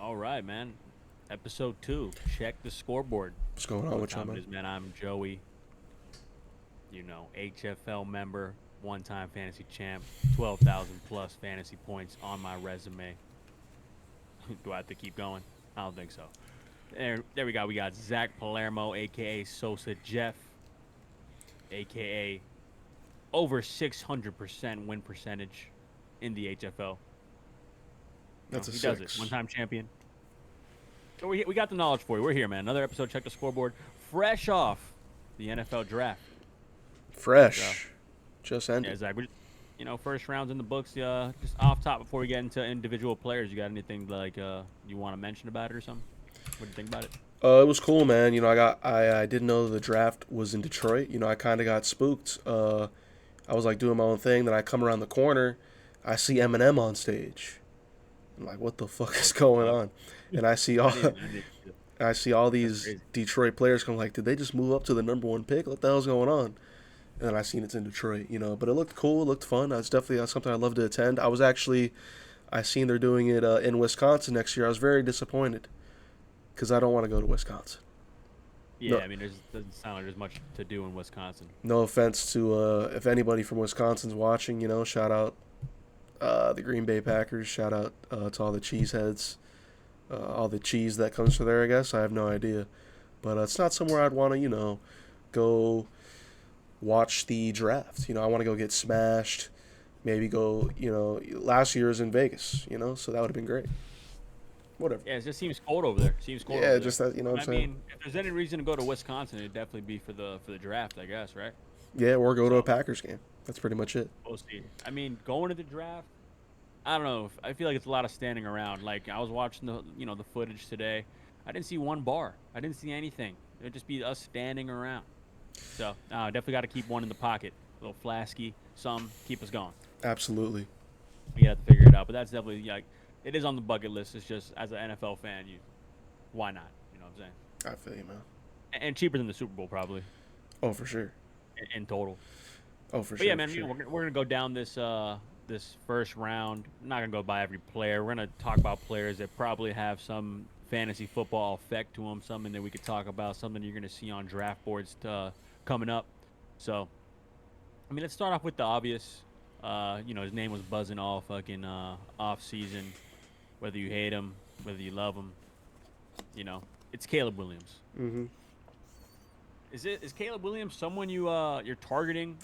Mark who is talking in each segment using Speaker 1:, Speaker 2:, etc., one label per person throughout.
Speaker 1: All right, man. Episode 2. Check the scoreboard.
Speaker 2: What's going
Speaker 1: You know
Speaker 2: on
Speaker 1: what
Speaker 2: with y'all,
Speaker 1: time it
Speaker 2: man?
Speaker 1: is, man. I'm Joey. HFL member, one-time fantasy champ, 12,000 plus fantasy points on my resume. Do I have to keep going? I don't think so. There we go. We got Zach Palermo, aka Sosa Jeff, aka over 600% win percentage in the HFL.
Speaker 2: That's a
Speaker 1: He does it.
Speaker 2: six.
Speaker 1: One-time champion. So we got the knowledge for you. We're here, man. Another episode. Check the scoreboard. Fresh off the NFL draft. So
Speaker 2: Fresh. Just
Speaker 1: yeah,
Speaker 2: ended.
Speaker 1: Zach. We're just, first rounds in the books. Just off top before we get into individual players. You got anything like you want to mention about it or something? What do you think about it?
Speaker 2: It was cool, man. I didn't know the draft was in Detroit. I kind of got spooked. I was like doing my own thing. Then I come around the corner, I see Eminem on stage. I'm like, what the fuck is going on? And I see all
Speaker 1: I didn't see that.
Speaker 2: I see all
Speaker 1: That's
Speaker 2: these
Speaker 1: crazy.
Speaker 2: Detroit players come like, did they just move up to the number one pick? What the hell's going on? And then I seen it's in Detroit. But it looked cool, it looked fun. It's definitely something I'd love to attend. I seen they're doing it in Wisconsin next year. I was very disappointed because I don't want to go to Wisconsin.
Speaker 1: Yeah,
Speaker 2: No,
Speaker 1: I mean, doesn't sound like there's much to do in Wisconsin.
Speaker 2: no offense to if anybody from Wisconsin's watching. Shout out the Green Bay Packers. Shout out to all the cheeseheads, all the cheese that comes from there. I guess I have no idea, but it's not somewhere I'd want to go watch the draft. I want to go get smashed. Maybe go. Last year was in Vegas. So that would have been great. Whatever.
Speaker 1: Yeah, it just seems cold over there. Seems cold
Speaker 2: Yeah,
Speaker 1: over there.
Speaker 2: just that. You know what
Speaker 1: I
Speaker 2: I'm saying?
Speaker 1: mean, if there's any reason to go to Wisconsin, it'd definitely be for the draft, I guess, right?
Speaker 2: Yeah, or go to a
Speaker 1: So
Speaker 2: Packers game. That's pretty much it.
Speaker 1: we'll see. I mean, going to the draft, I don't know. I feel like it's a lot of standing around. Like I was watching the footage today. I didn't see one bar. I didn't see anything. It'd just be us standing around. So definitely got to keep one in the pocket, a little flasky, some keep us going.
Speaker 2: Absolutely.
Speaker 1: We have to figure it out. But that's definitely like it is on the bucket list. It's just as an NFL fan, why not? You know what I'm saying?
Speaker 2: I feel you, man.
Speaker 1: And cheaper than the Super Bowl probably
Speaker 2: Oh, for sure.
Speaker 1: in total.
Speaker 2: Oh, for
Speaker 1: But yeah,
Speaker 2: sure, for
Speaker 1: man,
Speaker 2: sure.
Speaker 1: we're gonna go down this first round. I'm not gonna go by every player. We're gonna talk about players that probably have some fantasy football effect to them, something that we could talk about, something you're gonna see on draft boards coming up. So, I mean, let's start off with the obvious. His name was buzzing all fucking off season. Whether you hate him, whether you love him, it's Caleb Williams.
Speaker 2: Mm-hmm.
Speaker 1: Is Caleb Williams someone you're targeting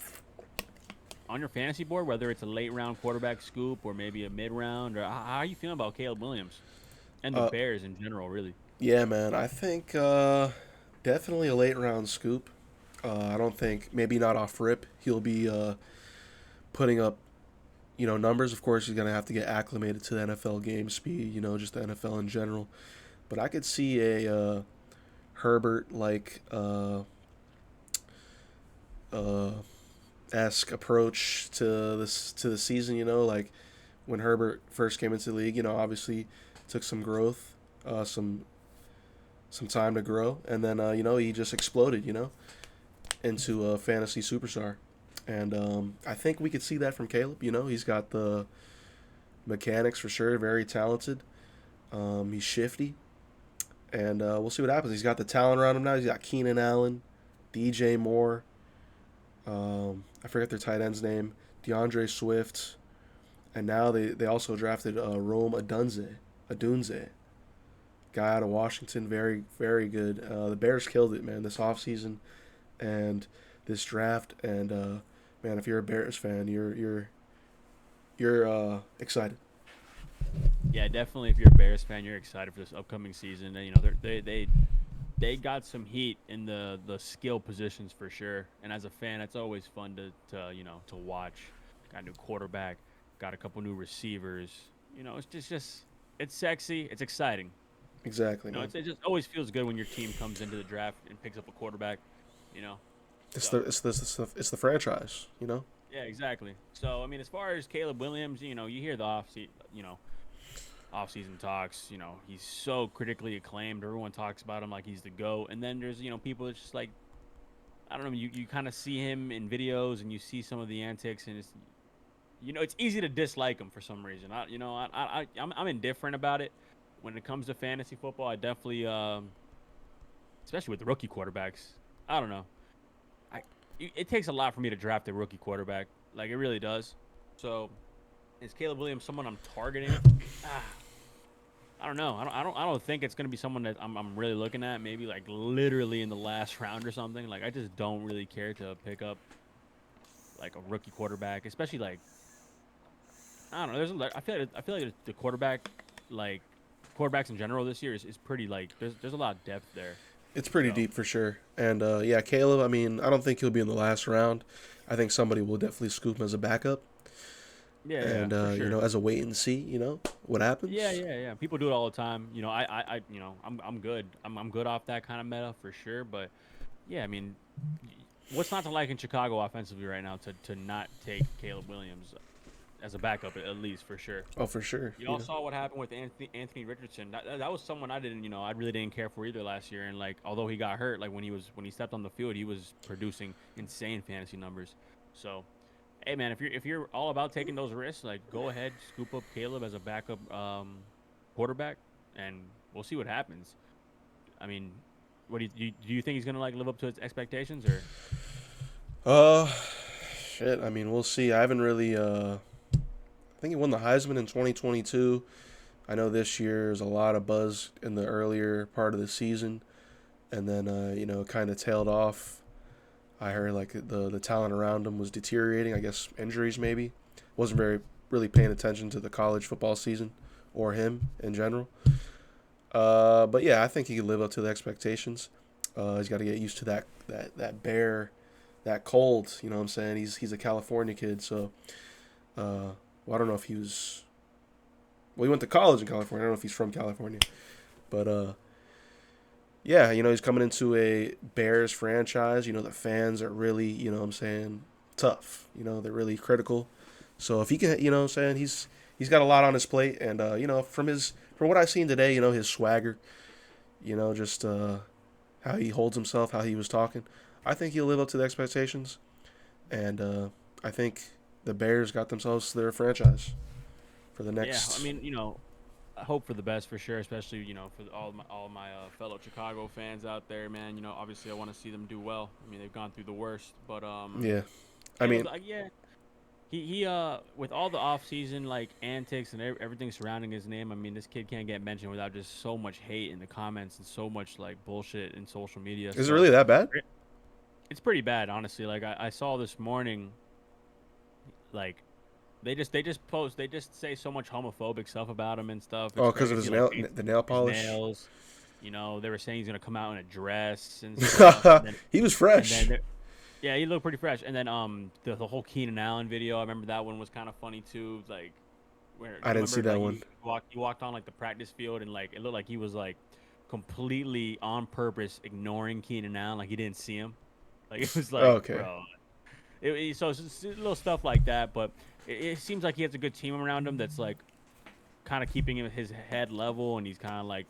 Speaker 1: on your fantasy board, whether it's a late round quarterback scoop or maybe a mid round, or how are you feeling about Caleb Williams and the
Speaker 2: Uh,
Speaker 1: Bears in general, really?
Speaker 2: yeah, man. I think definitely a late round scoop. I don't think maybe not off rip. He'll be putting up numbers. Of course, he's gonna have to get acclimated to the NFL game speed. Just the NFL in general. But I could see a Herbert like uh, esque approach to the season. Like when Herbert first came into the league. Obviously took some growth, some time to grow, and then he just exploded. Into a fantasy superstar, and I think we could see that from Caleb. He's got the mechanics for sure, very talented. He's shifty, and we'll see what happens. He's got the talent around him now. He's got Keenan Allen, DJ Moore. I forget their tight end's name. DeAndre Swift, and now they also drafted Rome Odunze, guy out of Washington. Very very good. The Bears killed it, man, this offseason and this draft. And man, if you're a Bears fan, you're excited.
Speaker 1: Yeah, definitely. If you're a Bears fan, you're excited for this upcoming season. And, they got some heat in the skill positions for sure. And as a fan, it's always fun to watch. Got a new quarterback, got a couple new receivers. It's just it's sexy, it's exciting.
Speaker 2: Exactly, man.
Speaker 1: It just always feels good when your team comes into the draft and picks up a quarterback. You know,
Speaker 2: It's
Speaker 1: so
Speaker 2: the franchise.
Speaker 1: yeah, exactly. So I mean, as far as Caleb Williams, you hear the off-season talks. He's so critically acclaimed. Everyone talks about him like he's the GOAT. And then there's people that's just like, I don't know. You kind of see him in videos and you see some of the antics, and it's easy to dislike him for some reason. I'm indifferent about it. when it comes to fantasy football, I definitely, especially with the rookie quarterbacks, I don't know. It takes a lot for me to draft a rookie quarterback. Like it really does. So, is Caleb Williams someone I'm targeting? Ah, I don't know. I don't think it's gonna be someone that I'm really looking at. Maybe like literally in the last round or something. Like I just don't really care to pick up like a rookie quarterback, especially like I don't know. I feel like the quarterback like quarterbacks in general this year is pretty like there's a lot of depth there.
Speaker 2: It's pretty
Speaker 1: So
Speaker 2: deep for sure. And yeah, Caleb. I mean, I don't think he'll be in the last round. I think somebody will definitely scoop him as a backup,
Speaker 1: yeah,
Speaker 2: and
Speaker 1: for sure.
Speaker 2: as a wait and see. What happens.
Speaker 1: Yeah. People do it all the time. I'm good. I'm good off that kind of meta for sure. But yeah, I mean, what's not to like in Chicago offensively right now to not take Caleb Williams as a backup at least for sure.
Speaker 2: Oh, for sure.
Speaker 1: You all saw what happened with Anthony Richardson. That was someone I really didn't care for either last year. And like, although he got hurt, like when he stepped on the field, he was producing insane fantasy numbers. So, hey man, if you're all about taking those risks, like go ahead, scoop up Caleb as a backup quarterback, and we'll see what happens. I mean, what do you think he's gonna like live up to his expectations or?
Speaker 2: Uh, shit. I mean, we'll see. I haven't really. I think he won the Heisman in 2022. I know this year there's a lot of buzz in the earlier part of the season, and then kind of tailed off. I heard like the talent around him was deteriorating. I guess injuries maybe. Wasn't very really paying attention to the college football season or him in general. But yeah, I think he can live up to the expectations. He's got to get used to that bear, that cold. You know what I'm saying? He's a California kid, so well, I don't know if he was. Well, he went to college in California. I don't know if he's from California, but yeah, he's coming into a Bears franchise. The fans are really, what I'm saying, tough. They're really critical. So if he can, what I'm saying, he's got a lot on his plate, and from what I've seen today, his swagger, just how he holds himself, how he was talking, I think he'll live up to the expectations, and I think the Bears got themselves their franchise for the
Speaker 1: Yeah, I
Speaker 2: next.
Speaker 1: mean, I hope for the best for sure, especially for all my fellow Chicago fans out there, man. Obviously I want to see them do well. I mean, they've gone through the worst, but
Speaker 2: Yeah, I
Speaker 1: Caleb,
Speaker 2: mean,
Speaker 1: yeah, he with all the offseason like antics and everything surrounding his name, I mean, this kid can't get mentioned without just so much hate in the comments and so much like bullshit in social media.
Speaker 2: is it
Speaker 1: So
Speaker 2: really that bad?
Speaker 1: it's pretty bad, honestly. Like I saw this morning, like they just say so much homophobic stuff about him and stuff.
Speaker 2: Oh,
Speaker 1: It's
Speaker 2: because of
Speaker 1: crazy. Like
Speaker 2: the nail
Speaker 1: his
Speaker 2: polish.
Speaker 1: nails. They were saying he's gonna come out in a dress and stuff,
Speaker 2: He was
Speaker 1: and
Speaker 2: fresh.
Speaker 1: then yeah, he looked pretty fresh. And then the whole Keenan Allen video, I remember that one was kind of funny too. Like where
Speaker 2: I
Speaker 1: you
Speaker 2: didn't see
Speaker 1: remember
Speaker 2: that
Speaker 1: like
Speaker 2: one.
Speaker 1: he walked on like the practice field and like it looked like he was like completely on purpose ignoring Keenan Allen, like he didn't see him. Like it was like,
Speaker 2: Okay.
Speaker 1: bro. So it's just little stuff like that, but it seems like he has a good team around him that's like kind of keeping his head level, and he's kind of like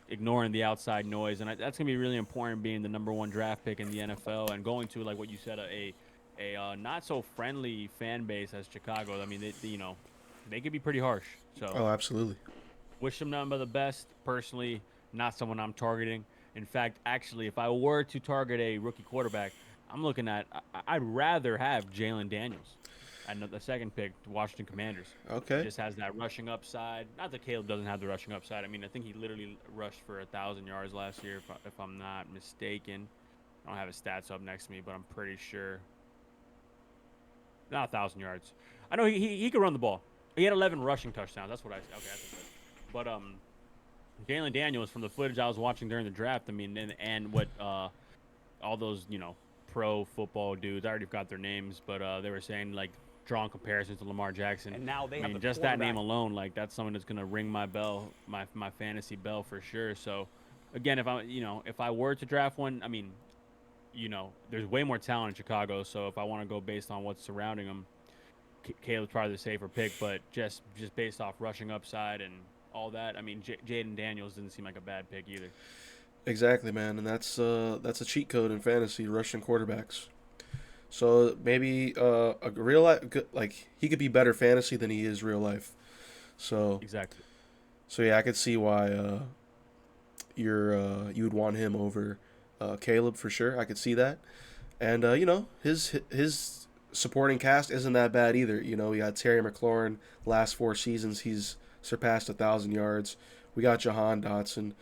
Speaker 1: ignoring the outside noise, and that's gonna be really important, being the #1 draft pick in the NFL and going to like what you said, a not so friendly fan base as Chicago. I mean, they could be pretty harsh. So
Speaker 2: Oh, absolutely.
Speaker 1: wish them nothing but the best. Personally, not someone I'm targeting. In fact, actually, if I were to target a rookie quarterback, I'm looking at. I'd rather have Jaden Daniels, and the second pick, Washington Commanders. He
Speaker 2: Okay.
Speaker 1: just has that rushing upside. Not that Caleb doesn't have the rushing upside. I mean, I think he literally rushed for 1,000 yards last year, if I'm not mistaken. I don't have his stats up next to me, but I'm pretty sure. Not 1,000 yards. I know he could run the ball. He had 11 rushing touchdowns. That's what I. Okay, that's good. But Jalen Daniels, from the footage I was watching during the draft, I mean, and what all those pro football dudes, I already forgot their names, but they were saying like drawing comparisons to Lamar Jackson.
Speaker 3: And now they
Speaker 1: I
Speaker 3: have
Speaker 1: mean,
Speaker 3: the
Speaker 1: just that name
Speaker 3: quarterback.
Speaker 1: alone, like that's someone that's gonna ring my bell, my fantasy bell for sure. So again, if I were to draft one, I mean, there's way more talent in Chicago. So if I want to go based on what's surrounding them, Caleb's probably the safer pick. But just based off rushing upside and all that, I mean, Jaden Daniels didn't seem like a bad pick either.
Speaker 2: Exactly, man, and that's a cheat code in fantasy, rushing quarterbacks. So maybe a real life, like he could be better fantasy than he is real life. So
Speaker 1: Exactly.
Speaker 2: So yeah, I could see why you'd want him over Caleb for sure. I could see that, and his supporting cast isn't that bad either. We got Terry McLaurin. Last 4 seasons, he's surpassed 1,000 yards. We got Jahan Dotson.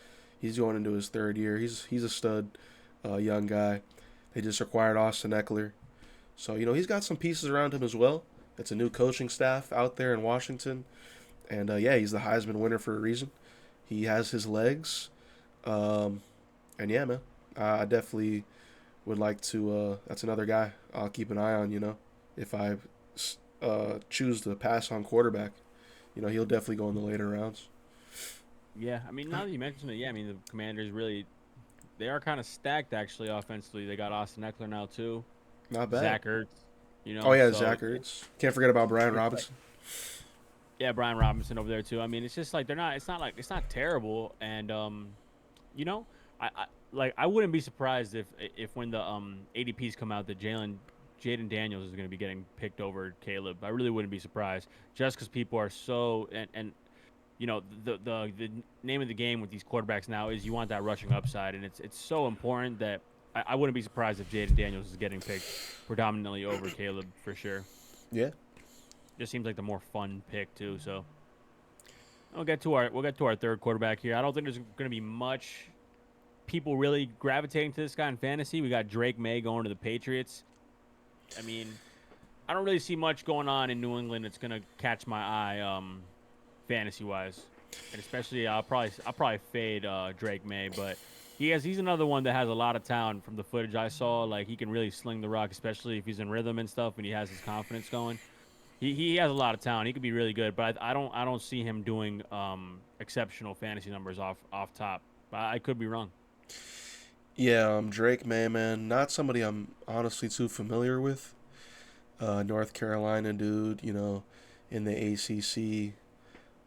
Speaker 2: He's going into his third year. He's a stud, young guy. They just acquired Austin Eckler, so he's got some pieces around him as well. It's a new coaching staff out there in Washington, and yeah, he's the Heisman winner for a reason. He has his legs, and yeah, man, I definitely would like to. That's another guy I'll keep an eye on. If I choose to pass on quarterback, he'll definitely go in the later rounds.
Speaker 1: Yeah, I mean, now that you mention it, yeah, I mean, the Commanders really, they are kind of stacked, actually, offensively. They got Austin Eckler now, too.
Speaker 2: Not bad.
Speaker 1: Zach Ertz,
Speaker 2: Oh yeah,
Speaker 1: so
Speaker 2: Zach Ertz. Can't forget about Brian
Speaker 1: it's like,
Speaker 2: Robinson.
Speaker 1: yeah, Brian Robinson over there, too. I mean, it's just like it's not terrible. And, you know, I wouldn't be surprised if when the ADPs come out that Jaden Daniels is going to be getting picked over Caleb. I really wouldn't be surprised just because people are so and the name of the game with these quarterbacks now is you want that rushing upside, and it's so important that I wouldn't be surprised if Jaden Daniels is getting picked predominantly over Caleb for sure.
Speaker 2: Yeah.
Speaker 1: Just seems like the more fun pick too. So we'll get to our third quarterback here. I don't think there's going to be much people really gravitating to this guy in fantasy. We got Drake Maye going to the Patriots. I mean, I don't really see much going on in New England that's going to catch my eye fantasy wise, and especially I'll probably fade Drake Maye, but he's another one that has a lot of talent from the footage I saw. Like he can really sling the rock, especially if he's in rhythm and stuff, and he has his confidence going. He has a lot of talent. He could be really good, but I don't see him doing exceptional fantasy numbers off top. I could be wrong.
Speaker 2: Yeah, Drake May, man, not somebody I'm honestly too familiar with. North Carolina dude, in the ACC.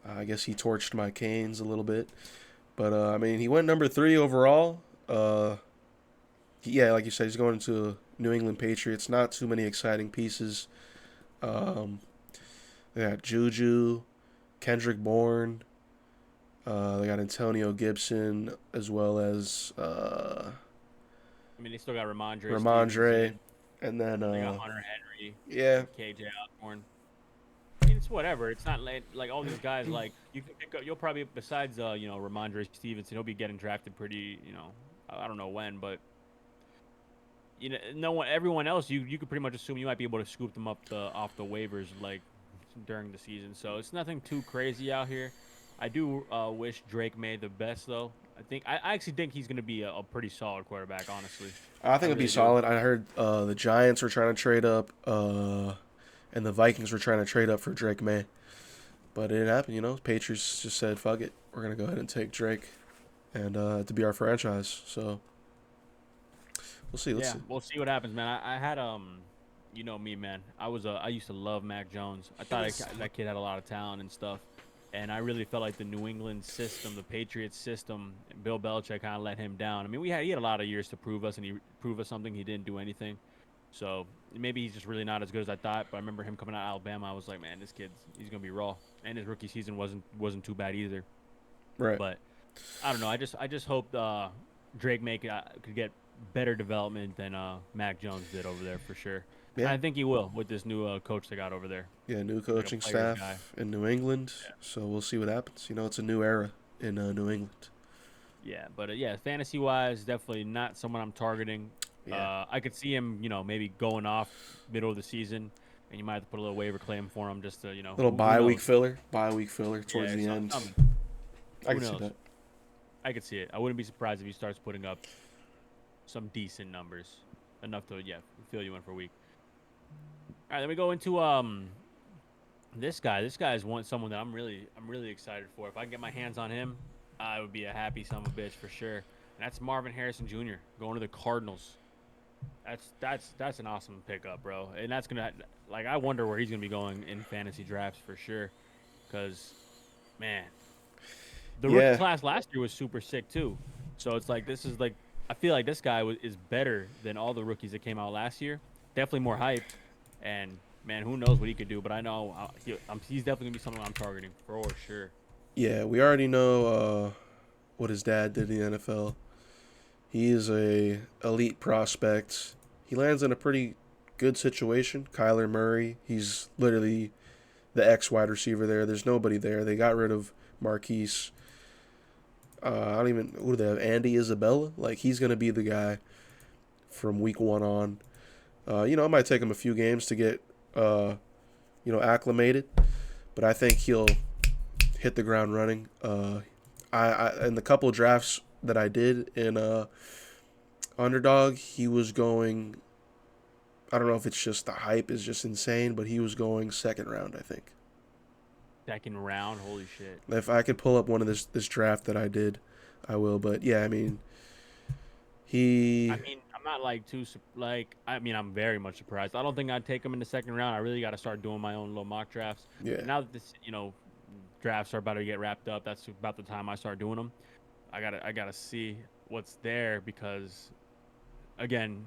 Speaker 2: I guess he torched my Canes a little bit, but I mean, he went number 3 overall. Yeah, like you said, he's going to New England Patriots. Not too many exciting pieces. They got Juju, Kendrick Bourne. They got Antonio Gibson as well as
Speaker 1: I mean, they still got
Speaker 2: Ramondre, and then
Speaker 1: they got Hunter Henry,
Speaker 2: yeah,
Speaker 1: KJ Osborne. I mean, it's whatever. It's not like all these guys. Like you can pick up. You'll probably besides Ramondre Stevenson, he'll be getting drafted pretty. I don't know when, but no one. Everyone else, you could pretty much assume you might be able to scoop them off the waivers like during the season. So it's nothing too crazy out here. I do wish Drake Maye the best though. I actually think he's going to be a pretty solid quarterback. Honestly,
Speaker 2: I think it'd be solid. I heard the Giants were trying to trade up, and the Vikings were trying to trade up for Drake May. But it didn't happen, Patriots just said, fuck it. We're going to go ahead and take Drake and to be our franchise. So we'll see. Let's see.
Speaker 1: We'll see what happens, man. I had me, man. I used to love Mac Jones. I thought that kid had a lot of talent and stuff. And I really felt like the New England system, the Patriots system, Bill Belichick kind of let him down. I mean, he had a lot of years to prove us, and he proved us something. He didn't do anything. So maybe he's just really not as good as I thought. But I remember him coming out of Alabama. I was like, man, he's gonna be raw. And his rookie season wasn't too bad either.
Speaker 2: Right.
Speaker 1: But I don't know. I just hope Drake May could get better development than Mac Jones did over there for sure. Yeah. I think he will with this new coach they got over there.
Speaker 2: Yeah, new coaching staff in New England. Yeah. So we'll see what happens. It's a new era in New England.
Speaker 1: Yeah, but fantasy-wise, definitely not someone I'm targeting. Yeah. I could see him, maybe going off middle of the season, and you might have to put a little waiver claim for him just to,
Speaker 2: little bye week filler towards the end. I can see that.
Speaker 1: I could see it. I wouldn't be surprised if he starts putting up some decent numbers, enough to fill you in for a week. All right, then we go into this guy. This guy is someone that I'm really excited for. If I can get my hands on him, I would be a happy son of a bitch for sure. And that's Marvin Harrison Jr. going to the Cardinals. That's an awesome pickup, bro. And that's gonna I wonder where he's gonna be going in fantasy drafts for sure. Because, man, the rookie class last year was super sick too. So it's like I feel like this guy is better than all the rookies that came out last year. Definitely more hype. And, man, who knows what he could do. But I know he's definitely going to be someone I'm targeting for sure.
Speaker 2: Yeah, we already know what his dad did in the NFL. He is a elite prospect. He lands in a pretty good situation. Kyler Murray, he's literally the ex wide receiver there. There's nobody there. They got rid of Marquise. I don't even who do they have? Andy Isabella. Like he's gonna be the guy from week one on. It might take him a few games to get acclimated, but I think he'll hit the ground running. I in the couple drafts that I did in underdog, he was going. I don't know if it's just the hype is just insane, but he was going second round, I think.
Speaker 1: Second round, holy shit.
Speaker 2: If I could pull up one of this draft that I did, I will. But yeah, I mean, he.
Speaker 1: I'm not I'm very much surprised. I don't think I'd take him in the second round. I really got to start doing my own little mock drafts.
Speaker 2: Yeah.
Speaker 1: Now that drafts are about to get wrapped up, that's about the time I start doing them. I gotta see what's there because, again,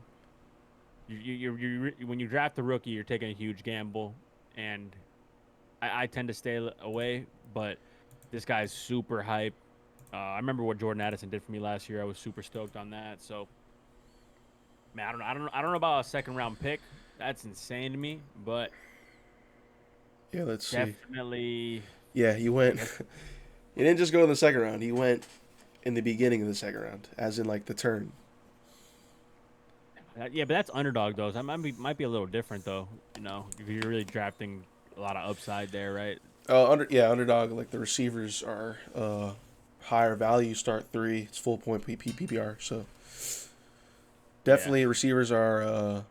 Speaker 1: you when you draft a rookie, you're taking a huge gamble, and I tend to stay away. But this guy's super hype. I remember what Jordan Addison did for me last year. I was super stoked on that. So, man, I don't know about a second round pick. That's insane to me. But
Speaker 2: yeah, let's see.
Speaker 1: Definitely.
Speaker 2: Yeah, he went. He didn't just go in the second round. He went in the beginning of the second round, as in like the turn.
Speaker 1: Yeah, but that's underdog though. So that might be a little different though. If you're really drafting a lot of upside there, right?
Speaker 2: Underdog. Like the receivers are higher value. Start 3. It's full point PPR. So definitely receivers are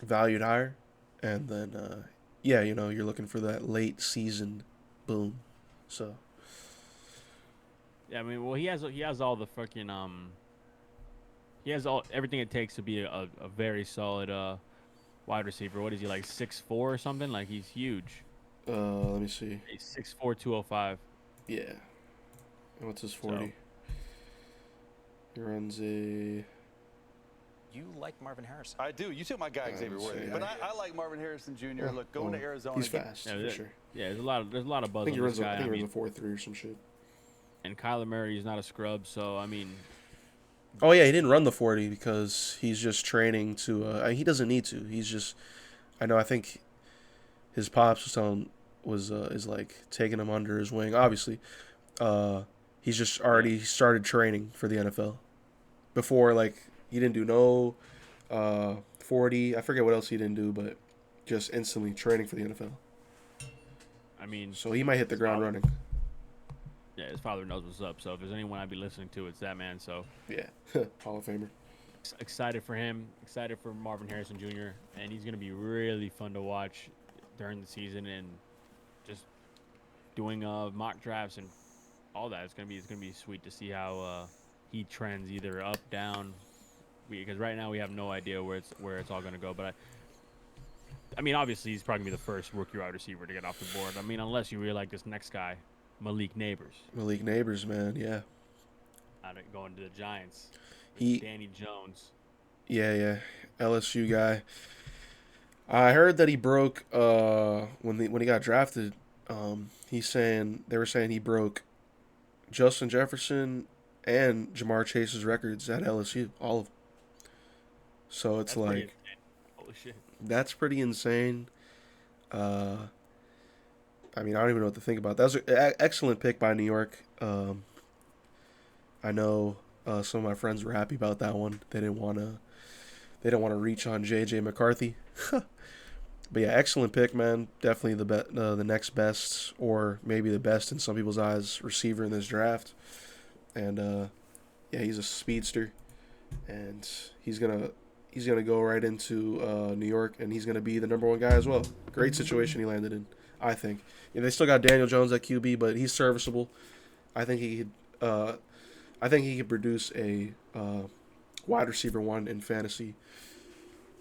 Speaker 2: valued higher, and then you're looking for that late season boom. So
Speaker 1: yeah, I mean, well, he has all the fucking he has everything it takes to be a very solid wide receiver. What is he, like 6'4" or something? Like he's huge.
Speaker 2: Let me see.
Speaker 1: He's 6'4", 205.
Speaker 2: Yeah. What's his 40?
Speaker 1: So.
Speaker 2: He runs a.
Speaker 3: You like Marvin Harrison?
Speaker 4: I do. You took my guy Xavier Worthy, but I like Marvin Harrison Jr.
Speaker 2: Yeah,
Speaker 4: Look, going to Arizona.
Speaker 2: He's fast for sure.
Speaker 1: Yeah, there's a lot of buzz
Speaker 2: I think he
Speaker 1: on
Speaker 2: runs.
Speaker 1: this guy.
Speaker 2: I think he runs a 4.3 or some shit.
Speaker 1: And Kyler Murray is not a scrub, so I mean.
Speaker 2: Oh yeah, he didn't run the 40 because he's just training to. He doesn't need to. He's just. I think his pops is like taking him under his wing. Obviously, he's just already started training for the NFL. Before, like, he didn't do no 40. I forget what else he didn't do, but just instantly training for the NFL.
Speaker 1: I mean,
Speaker 2: so he might hit the ground running.
Speaker 1: Yeah, his father knows what's up. So if there's anyone I'd be listening to, it's that man. So
Speaker 2: yeah, Hall of Famer.
Speaker 1: Excited for him. Excited for Marvin Harrison Jr. And he's gonna be really fun to watch during the season and just doing mock drafts and all that. It's gonna be sweet to see how he trends either up, down. Because right now we have no idea where it's all gonna go. But I mean, obviously he's probably gonna be the first rookie wide receiver to get off the board. I mean, unless you really like this next guy. Malik Nabers.
Speaker 2: Malik Nabers, man, yeah.
Speaker 1: Going to the Giants. Danny Jones.
Speaker 2: Yeah. LSU guy. I heard that he broke when he got drafted. They were saying he broke Justin Jefferson and Jamar Chase's records at LSU, all of them. So it's like,
Speaker 1: holy shit,
Speaker 2: that's pretty insane. I mean, I don't even know what to think about. That was an excellent pick by New York. I know some of my friends were happy about that one. They didn't want to reach on J.J. McCarthy. But yeah, excellent pick, man. Definitely the next best, or maybe the best in some people's eyes, receiver in this draft. And he's a speedster, and he's gonna go right into New York, and he's gonna be the number one guy as well. Great situation he landed in, I think. Yeah, they still got Daniel Jones at QB, but he's serviceable. I think he could produce a wide receiver 1 in fantasy,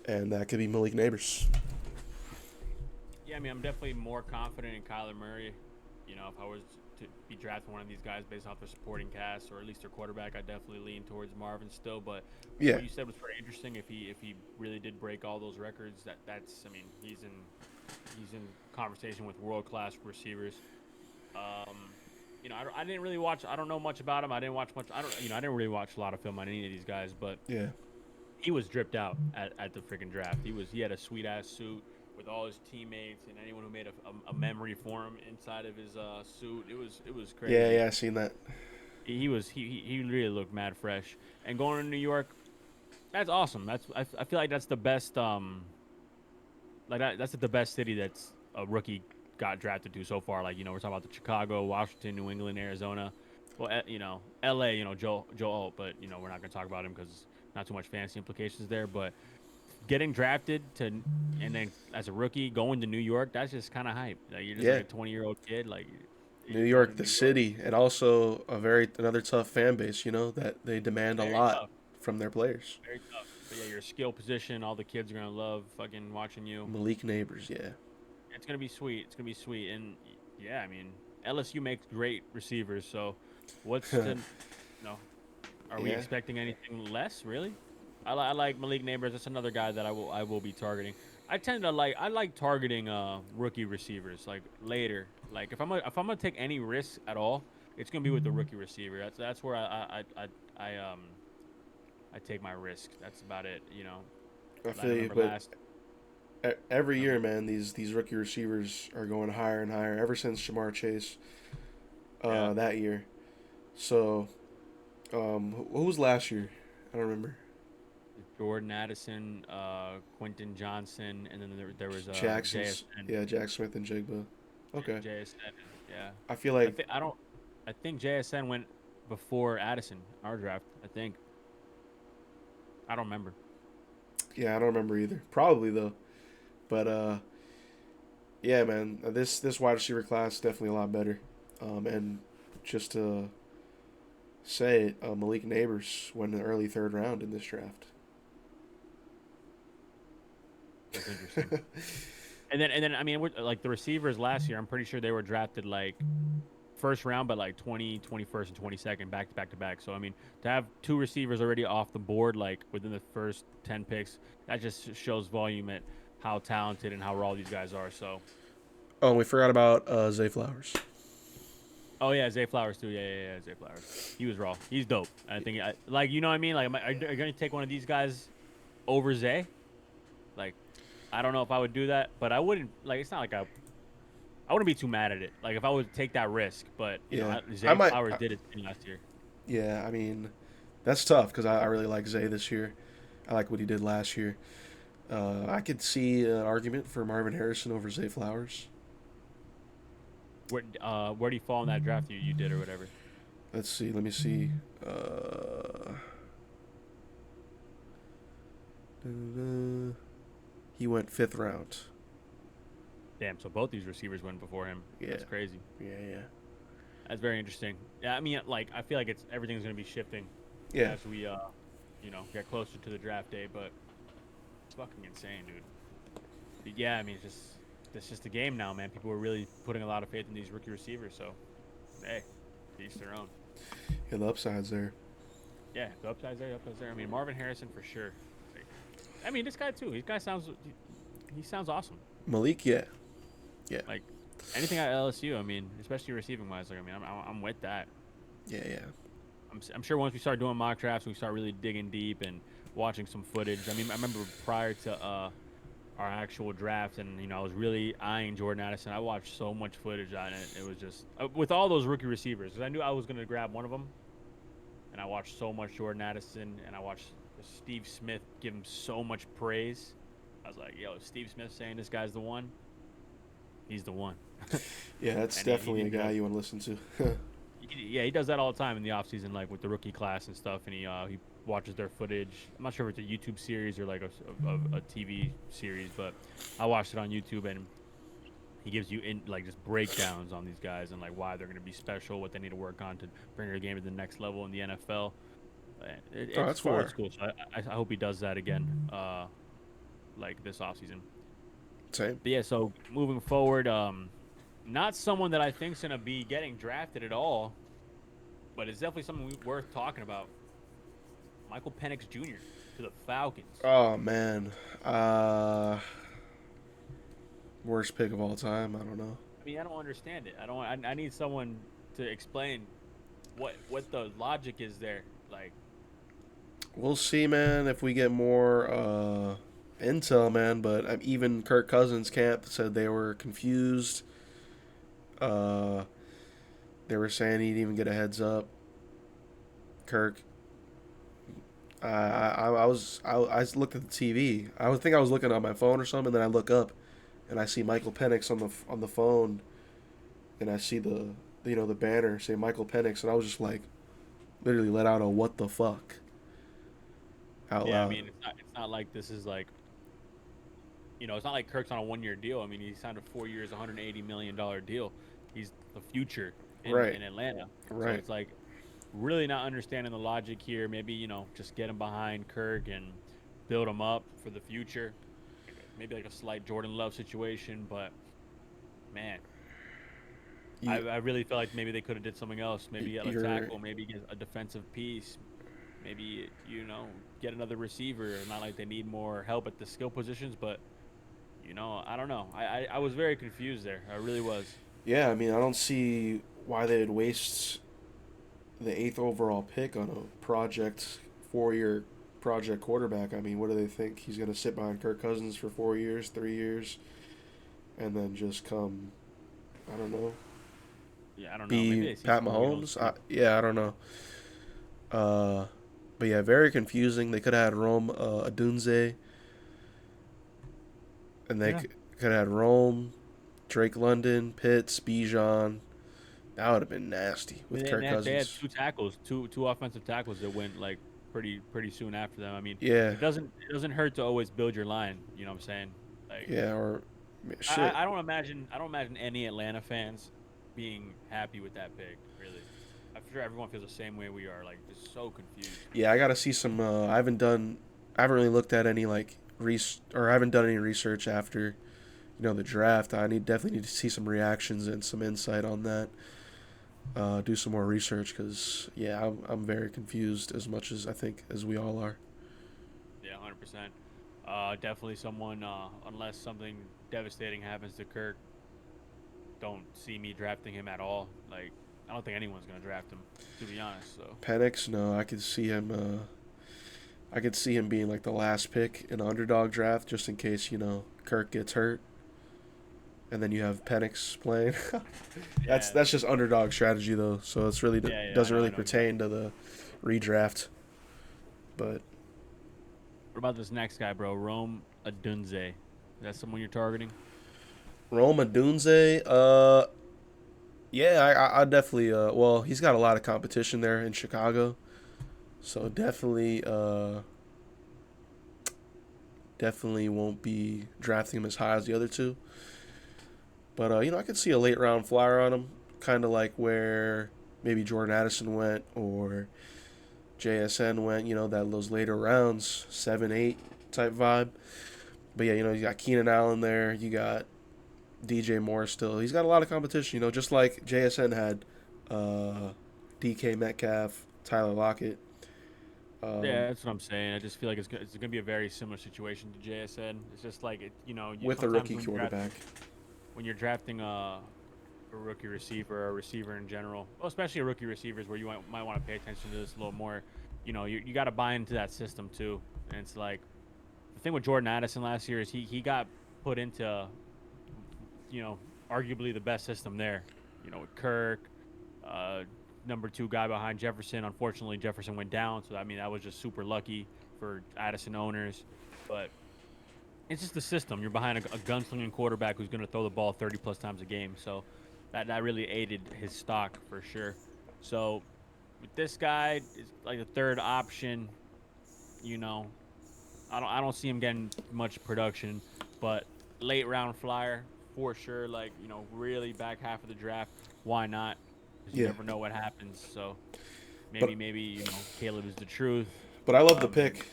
Speaker 2: and that could be Malik Nabers.
Speaker 1: Yeah, I mean, I'm definitely more confident in Kyler Murray. If I was to be drafting one of these guys based off their supporting cast or at least their quarterback, I definitely lean towards Marvin still. But
Speaker 2: yeah,
Speaker 1: what you said was pretty interesting. If he really did break all those records, he's in conversation with world-class receivers. I didn't really watch. I don't know much about him. I didn't watch much. I didn't really watch a lot of film on any of these guys, but
Speaker 2: Yeah.
Speaker 1: he was dripped out at the freaking draft. He had a sweet ass suit with all his teammates and anyone who made a memory for him inside of his suit. It was crazy.
Speaker 2: Yeah, I seen that.
Speaker 1: He really looked mad fresh. And going to New York, that's awesome. I feel like that's the best that's the best city that's a rookie got drafted to so far. Like, we're talking about the Chicago, Washington, New England, Arizona. Well, LA, Joe Alt, but we're not going to talk about him because not too much fantasy implications there. But getting drafted and then as a rookie going to New York, that's just kind of hype. Like, you're just like a 20-year-old kid. Like,
Speaker 2: New York, the city, and also another tough fan base. That they demand a lot from their players.
Speaker 1: Very tough. But yeah, your skill position, all the kids are gonna love fucking watching you.
Speaker 2: Malik Nabers, yeah.
Speaker 1: It's gonna be sweet. It's gonna be sweet, and yeah, I mean, LSU makes great receivers. So, what's the Are we expecting anything less? Really? I like Malik Nabers. That's another guy that I will be targeting. I like targeting rookie receivers like later. Like if I'm gonna take any risks at all, it's gonna be with the rookie receiver. That's where I take my risk. That's about it.
Speaker 2: I feel you, but every year, man, these rookie receivers are going higher and higher. Ever since Jamar Chase, that year. So, who was last year? I don't remember.
Speaker 1: Jordan Addison, Quentin Johnson, and then there was
Speaker 2: Jackson.
Speaker 1: JSN.
Speaker 2: Yeah, Jack Smith and Jigba. Okay.
Speaker 1: JSN. Yeah.
Speaker 2: I feel like
Speaker 1: I think JSN went before Addison, our draft. I think. I don't remember.
Speaker 2: Yeah, I don't remember either. Probably though, but yeah, man, this wide receiver class is definitely a lot better. And just to say it, Malik Nabers went in the early third round in this draft.
Speaker 1: That's interesting. and then I mean, like the receivers last year, I'm pretty sure they were drafted like first round, but like 20, 21st, and 22nd, back to back. So I mean, to have two receivers already off the board, like within the first 10 picks, that just shows volume at how talented and how raw these guys are. So.
Speaker 2: Oh, we forgot about Zay Flowers.
Speaker 1: Oh yeah, Zay Flowers too. Yeah, Zay Flowers. He was raw. He's dope. I think, like, you know what I mean? Like, are you gonna take one of these guys over Zay? Like, I don't know if I would do that, but I wouldn't. Like, it's not like I wouldn't be too mad at it. Like, if I would take that risk, but Zay Flowers did his thing last year.
Speaker 2: Yeah, I mean, that's tough because I really like Zay this year. I like what he did last year. I could see an argument for Marvin Harrison over Zay Flowers.
Speaker 1: Where do you fall in that draft you did or whatever?
Speaker 2: Let's see. Let me see. He went 5th round.
Speaker 1: Damn, so both these receivers went before him.
Speaker 2: Yeah.
Speaker 1: That's crazy.
Speaker 2: Yeah.
Speaker 1: That's very interesting. Yeah, I mean, like, I feel like everything's going to be shifting
Speaker 2: as
Speaker 1: we, get closer to the draft day, but it's fucking insane, dude. But yeah, I mean, it's just a game now, man. People are really putting a lot of faith in these rookie receivers, so, hey, to each their own.
Speaker 2: Yeah, the upside's there.
Speaker 1: Yeah, the upside's there. I mean, Marvin Harrison for sure. I mean, this guy too. He sounds awesome.
Speaker 2: Malik, yeah.
Speaker 1: Like anything at LSU. I mean, especially receiving wise. Like, I mean, I'm with that.
Speaker 2: Yeah.
Speaker 1: I'm sure once we start doing mock drafts, we start really digging deep and watching some footage. I mean, I remember prior to our actual draft, and I was really eyeing Jordan Addison. I watched so much footage on it. It was just with all those rookie receivers, because I knew I was going to grab one of them, and I watched so much Jordan Addison, and I watched Steve Smith give him so much praise. I was like, yo, Steve Smith saying this guy's the one. He's the one.
Speaker 2: Yeah, that's definitely a guy you want to listen to.
Speaker 1: Yeah, he does that all the time in the offseason, like with the rookie class and stuff, and he watches their footage. I'm not sure if it's a YouTube series or like a TV series, but I watched it on YouTube, and he gives you just breakdowns on these guys and like why they're going to be special, what they need to work on to bring their game to the next level in the NFL. It's cool. It's cool. So I hope he does that again, like this offseason.
Speaker 2: Same.
Speaker 1: But yeah, so moving forward, not someone that I think's gonna be getting drafted at all, but it's definitely something worth talking about. Michael Penix Jr. to the Falcons.
Speaker 2: Oh man, worst pick of all time. I don't know.
Speaker 1: I mean, I don't understand it. I need someone to explain what the logic is there. Like,
Speaker 2: We'll see, man, if we get more intel, man. But even Kirk Cousins' camp said they were confused. Uh, they were saying he didn't even get a heads up. Kirk. I looked at the TV. I would think I was looking on my phone or something. And then I look up, and I see Michael Penix on the phone, and I see the banner say Michael Penix, and I was just like, literally let out a what the fuck out
Speaker 1: yeah, I
Speaker 2: loud.
Speaker 1: mean, it's not like this is like, it's not like Kirk's on a 1-year deal. I mean, he signed a 4 years, $180 million deal. He's the future
Speaker 2: Right.
Speaker 1: in Atlanta. So
Speaker 2: Right.
Speaker 1: it's like really not understanding the logic here. Maybe just get him behind Kirk and build him up for the future. Maybe like a slight Jordan Love situation, but man.
Speaker 2: You,
Speaker 1: I really feel like maybe they could have did something else. Maybe get a
Speaker 2: you're
Speaker 1: tackle, maybe get a defensive piece, maybe get another receiver. Not like they need more help at the skill positions, but I don't know. I was very confused there. I really was.
Speaker 2: Yeah, I mean, I don't see why they'd waste the 8th overall pick on a 4-year project quarterback. I mean, what do they think? He's going to sit behind Kirk Cousins for 4 years, 3 years, and then just come, I don't know,
Speaker 1: Yeah, I don't know. Maybe
Speaker 2: be
Speaker 1: they see
Speaker 2: Pat
Speaker 1: something else,
Speaker 2: Mahomes?
Speaker 1: too.
Speaker 2: I don't know. But yeah, very confusing. They could have had Rome Odunze, and they
Speaker 1: Yeah.
Speaker 2: could have had Rome, Drake London, Pitts, Bijan. That would have been nasty
Speaker 1: I mean,
Speaker 2: with Kirk
Speaker 1: they had
Speaker 2: Cousins.
Speaker 1: two tackles, two offensive tackles that went like pretty soon after them. I mean,
Speaker 2: Yeah,
Speaker 1: it doesn't hurt to always build your line. You know what I'm saying? Like,
Speaker 2: yeah, or
Speaker 1: I,
Speaker 2: shit.
Speaker 1: I don't imagine any Atlanta fans being happy with that pick. Really, I'm sure everyone feels the same way we are. Like, just so confused.
Speaker 2: Yeah, I gotta see some. I haven't really looked at any or I haven't done any research after, the draft. Definitely need to see some reactions and some insight on that. Do some more research because yeah, I'm very confused as much as I think as we all are.
Speaker 1: Yeah, 100%. Definitely someone. Unless something devastating happens to Kirk, don't see me drafting him at all. Like, I don't think anyone's gonna draft him, to be honest. So.
Speaker 2: Penix, no, I could see him. I could see him being like the last pick in an underdog draft, just in case Kirk gets hurt, and then you have Penix playing. that's
Speaker 1: Yeah.
Speaker 2: that's just underdog strategy though, so it's really
Speaker 1: Yeah,
Speaker 2: doesn't really
Speaker 1: I know
Speaker 2: pertain
Speaker 1: exactly.
Speaker 2: to the redraft. But
Speaker 1: What about this next guy, bro? Rome Odunze. Is that someone you're targeting?
Speaker 2: Roma Dunze, yeah, I definitely well, he's got a lot of competition there in Chicago, so definitely won't be drafting him as high as the other two. But I could see a late round flyer on him, kind of like where maybe Jordan Addison went or JSN went. Those later rounds, 7, 8 type vibe. But yeah, you got Keenan Allen there. You got DJ Moore still. He's got a lot of competition. Just like JSN had DK Metcalf, Tyler Lockett.
Speaker 1: Yeah, that's what I'm saying. I just feel like it's gonna be a very similar situation to JSN. It's just like you
Speaker 2: With a
Speaker 1: sometimes
Speaker 2: rookie quarterback.
Speaker 1: when you're drafting a rookie receiver or a receiver in general, well, especially a rookie receivers where you might want to pay attention to this a little more. You got to buy into that system too. And it's like the thing with Jordan Addison last year is he got put into arguably the best system there. With Kirk, number 2 guy behind Jefferson. Unfortunately, Jefferson went down, so I mean that was just super lucky for Addison owners. But it's just the system. You're behind a gunslinging quarterback who's going to throw the ball 30 plus times a game, so that really aided his stock for sure. So with this guy, it's like the third option. You know, I don't see him getting much production, but late round flyer for sure. Like really back half of the draft. Why not? Because you
Speaker 2: Yeah,
Speaker 1: never know what happens. So
Speaker 2: but
Speaker 1: maybe Caleb is the truth.
Speaker 2: I love the
Speaker 1: Um,
Speaker 2: pick.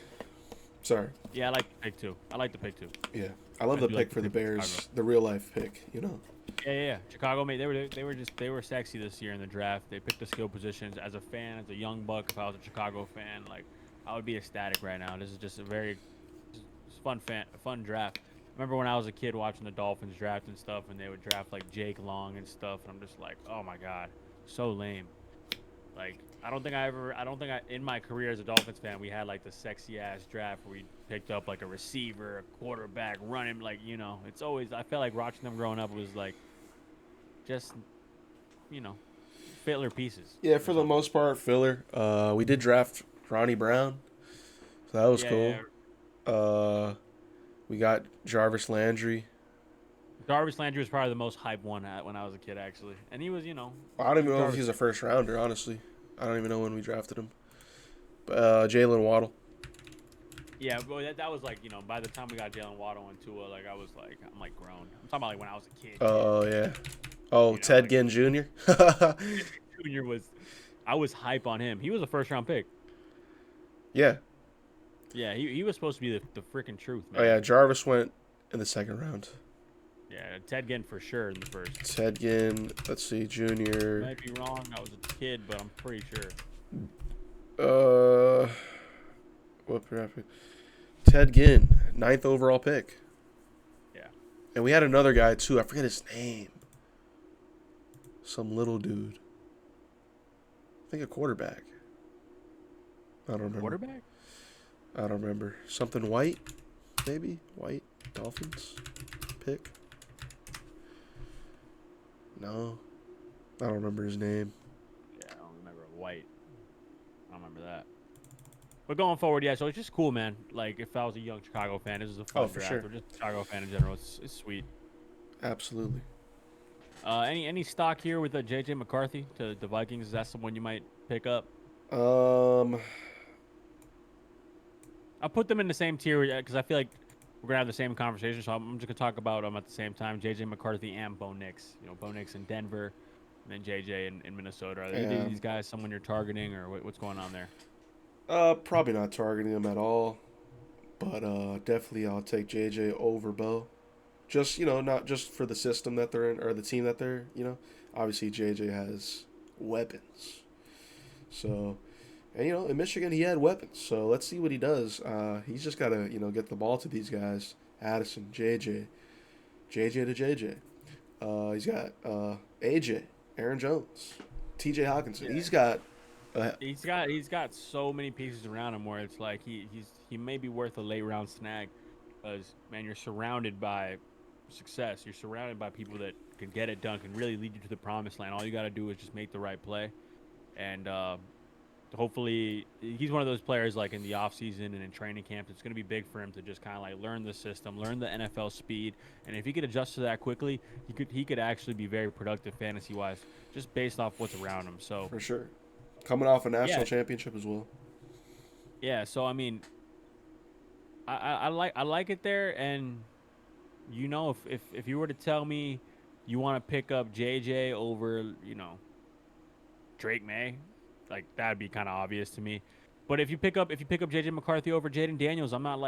Speaker 2: Sorry.
Speaker 1: yeah, I like the pick too. I like the pick too.
Speaker 2: Yeah, I love
Speaker 1: I
Speaker 2: the
Speaker 1: do like
Speaker 2: pick
Speaker 1: the
Speaker 2: for the
Speaker 1: pick for Chicago.
Speaker 2: Bears, the real life pick.
Speaker 1: Yeah. Chicago made they were sexy this year in the draft. They picked the skill positions. As a fan, as a young buck, if I was a Chicago fan, like I would be ecstatic right now. This is just a very fun draft. remember when I was a kid watching the Dolphins draft and stuff, and they would draft like Jake Long and stuff, and I'm just like, oh my god, so lame. Like, I don't think in my career as a Dolphins fan, we had like the sexy ass draft where we picked up like a receiver, a quarterback, running, like, it's always, I felt like watching them growing up was like just, you know, filler pieces.
Speaker 2: Yeah, for the most part, filler. We did draft Ronnie Brown, so that was cool.
Speaker 1: Yeah.
Speaker 2: We got Jarvis Landry.
Speaker 1: Jarvis Landry was probably the most hype one when I was a kid, actually. And he was,
Speaker 2: I don't even know if he's a first rounder, honestly. I don't even know when we drafted him. Jalen Waddle.
Speaker 1: Yeah, but that was like, by the time we got Jalen Waddle and Tua, like, I'm like grown. I'm talking about like when I was a kid.
Speaker 2: Oh, yeah. Oh, Ted Ginn Jr.?
Speaker 1: Jr. I was hype on him. He was a first-round pick.
Speaker 2: Yeah.
Speaker 1: Yeah, he was supposed to be the freaking truth, man.
Speaker 2: Oh, yeah, Jarvis went in the second round.
Speaker 1: Yeah, Ted Ginn for sure in the first.
Speaker 2: Ted Ginn, let's see, Junior.
Speaker 1: Might be wrong. I was a kid, but I'm pretty sure.
Speaker 2: What happened? Ted Ginn, 9th overall pick.
Speaker 1: Yeah.
Speaker 2: And we had another guy, too. I forget his name. Some little dude. I think a quarterback. I don't remember.
Speaker 1: Quarterback?
Speaker 2: I don't remember. Something White, maybe? White Dolphins pick? No. I don't remember his name.
Speaker 1: Yeah, I don't remember White. I don't remember that. But going forward, yeah, so it's just cool, man. Like, if I was a young Chicago fan, this is a fun draft.
Speaker 2: Sure.
Speaker 1: Or just Chicago fan in general, it's sweet.
Speaker 2: Absolutely.
Speaker 1: Any stock here with J.J. McCarthy to the Vikings? Is that someone you might pick up?
Speaker 2: Um,
Speaker 1: I'll put them in the same tier because I feel like we're gonna have the same conversation. So I'm just gonna talk about them at the same time. J.J. McCarthy and Bo Nix. Bo Nix in Denver, and then J.J. in Minnesota. Are these guys someone you're targeting, or what's going on there?
Speaker 2: Probably not targeting them at all, but definitely I'll take JJ over Bo. Just, not just for the system that they're in or the team that they're, obviously JJ has weapons. So, and in Michigan he had weapons. So let's see what he does. He's just got to, get the ball to these guys. Addison, JJ to JJ. He's got AJ, Aaron Jones, TJ Hawkinson.
Speaker 1: Yeah. He's got so many pieces around him where it's like he may be worth a late round snag because, man, you're surrounded by success. You're surrounded by people that can get it done, can really lead you to the promised land. All you got to do is just make the right play. And hopefully he's one of those players like in the offseason and in training camps. It's going to be big for him to just kind of like learn the system, learn the NFL speed. And if he could adjust to that quickly, he could actually be very productive fantasy-wise just based off what's around him. So
Speaker 2: for sure. Coming off a national championship as well.
Speaker 1: Yeah, so I mean, I like it there, and if you were to tell me you want to pick up JJ over Drake Maye, like that'd be kind of obvious to me. But if you pick up JJ McCarthy over Jaden Daniels, I'm not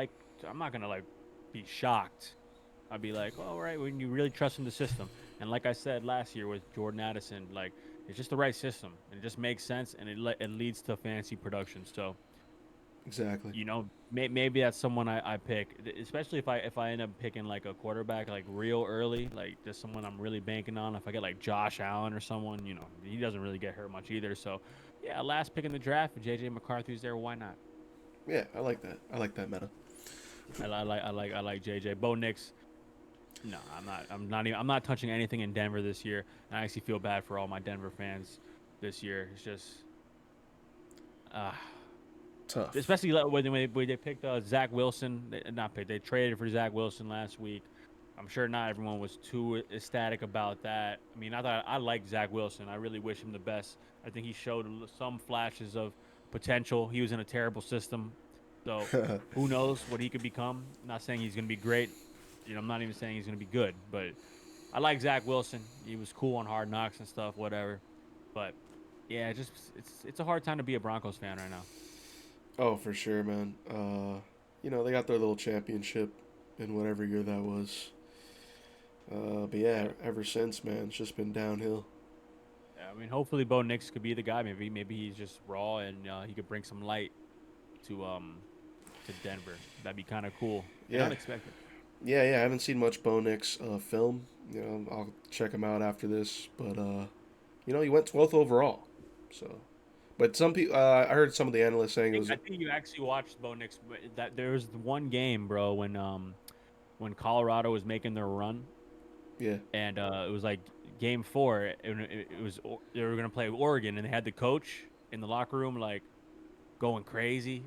Speaker 1: gonna like be shocked. I'd be like, all right, when you really trust in the system, and like I said last year with Jordan Addison, like. It's just the right system, and it just makes sense, and it leads to fancy production. So,
Speaker 2: exactly.
Speaker 1: Maybe that's someone I pick, especially if I end up picking like a quarterback like real early, like just someone I'm really banking on. If I get like Josh Allen or someone, he doesn't really get hurt much either. So, yeah, last pick in the draft, if JJ McCarthy's there, why not?
Speaker 2: Yeah, I like that. I like that meta.
Speaker 1: I like JJ. Bo Nix. No, I'm not touching anything in Denver this year. And I actually feel bad for all my Denver fans this year. It's just
Speaker 2: tough.
Speaker 1: Especially when they picked Zach Wilson. They traded for Zach Wilson last week. I'm sure not everyone was too ecstatic about that. I mean, I like Zach Wilson. I really wish him the best. I think he showed some flashes of potential. He was in a terrible system. So who knows what he could become. I'm not saying he's going to be great. I'm not even saying he's going to be good, but I like Zach Wilson. He was cool on Hard Knocks and stuff, whatever. But, yeah, it's a hard time to be a Broncos fan right now.
Speaker 2: Oh, for sure, man. They got their little championship in whatever year that was. But, yeah, ever since, man, it's just been downhill.
Speaker 1: Yeah, I mean, hopefully Bo Nix could be the guy. Maybe he's just raw and he could bring some light to Denver. That'd be kind of cool.
Speaker 2: Yeah.
Speaker 1: Unexpected.
Speaker 2: Yeah, I haven't seen much Bo Nix film. I'll check him out after this. But he went 12th overall. So, but some people, I heard some of the analysts saying it was.
Speaker 1: I think you actually watched Bo Nix. That there was one game, bro, when Colorado was making their run,
Speaker 2: Yeah.
Speaker 1: and it was like game 4, and it was they were gonna play Oregon, and they had the coach in the locker room like going crazy.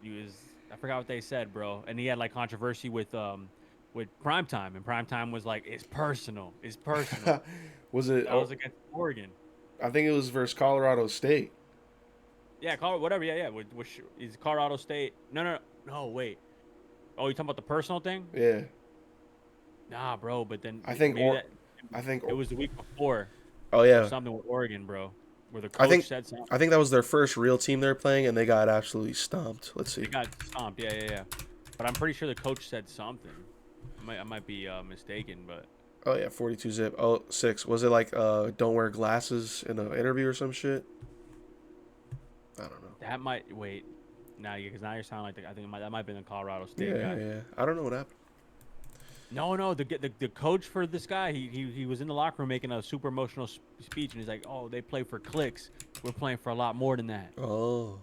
Speaker 1: I forgot what they said, bro, and he had like controversy with primetime, and primetime was like it's personal, it's personal.
Speaker 2: Was it?
Speaker 1: That
Speaker 2: Oh,
Speaker 1: was against Oregon.
Speaker 2: I think it was versus Colorado State.
Speaker 1: Yeah, whatever. Yeah. Which is Colorado State? No. Wait. Oh, you talking about the personal thing?
Speaker 2: Yeah.
Speaker 1: Nah, bro. But then
Speaker 2: I think.
Speaker 1: maybe that
Speaker 2: I think.
Speaker 1: it was the week before
Speaker 2: Oh
Speaker 1: or
Speaker 2: yeah.
Speaker 1: something with Oregon, bro, where the
Speaker 2: I
Speaker 1: coach
Speaker 2: think.
Speaker 1: said something.
Speaker 2: I think that was their first real team they're playing, and they got absolutely stomped. Let's see.
Speaker 1: They got stomped. Yeah. But I'm pretty sure the coach said something. I might be mistaken, but
Speaker 2: Oh yeah, 42 zip. Oh, 6. Was it like don't wear glasses in an interview or some shit? I don't know.
Speaker 1: that might wait. Now, because now you're sounding like I think that might have been the Colorado State
Speaker 2: Yeah,
Speaker 1: guy.
Speaker 2: yeah. I don't know what happened.
Speaker 1: No. The coach for this guy, he was in the locker room making a super emotional speech, and he's like, "Oh, they play for clicks. We're playing for a lot more than that."
Speaker 2: Oh.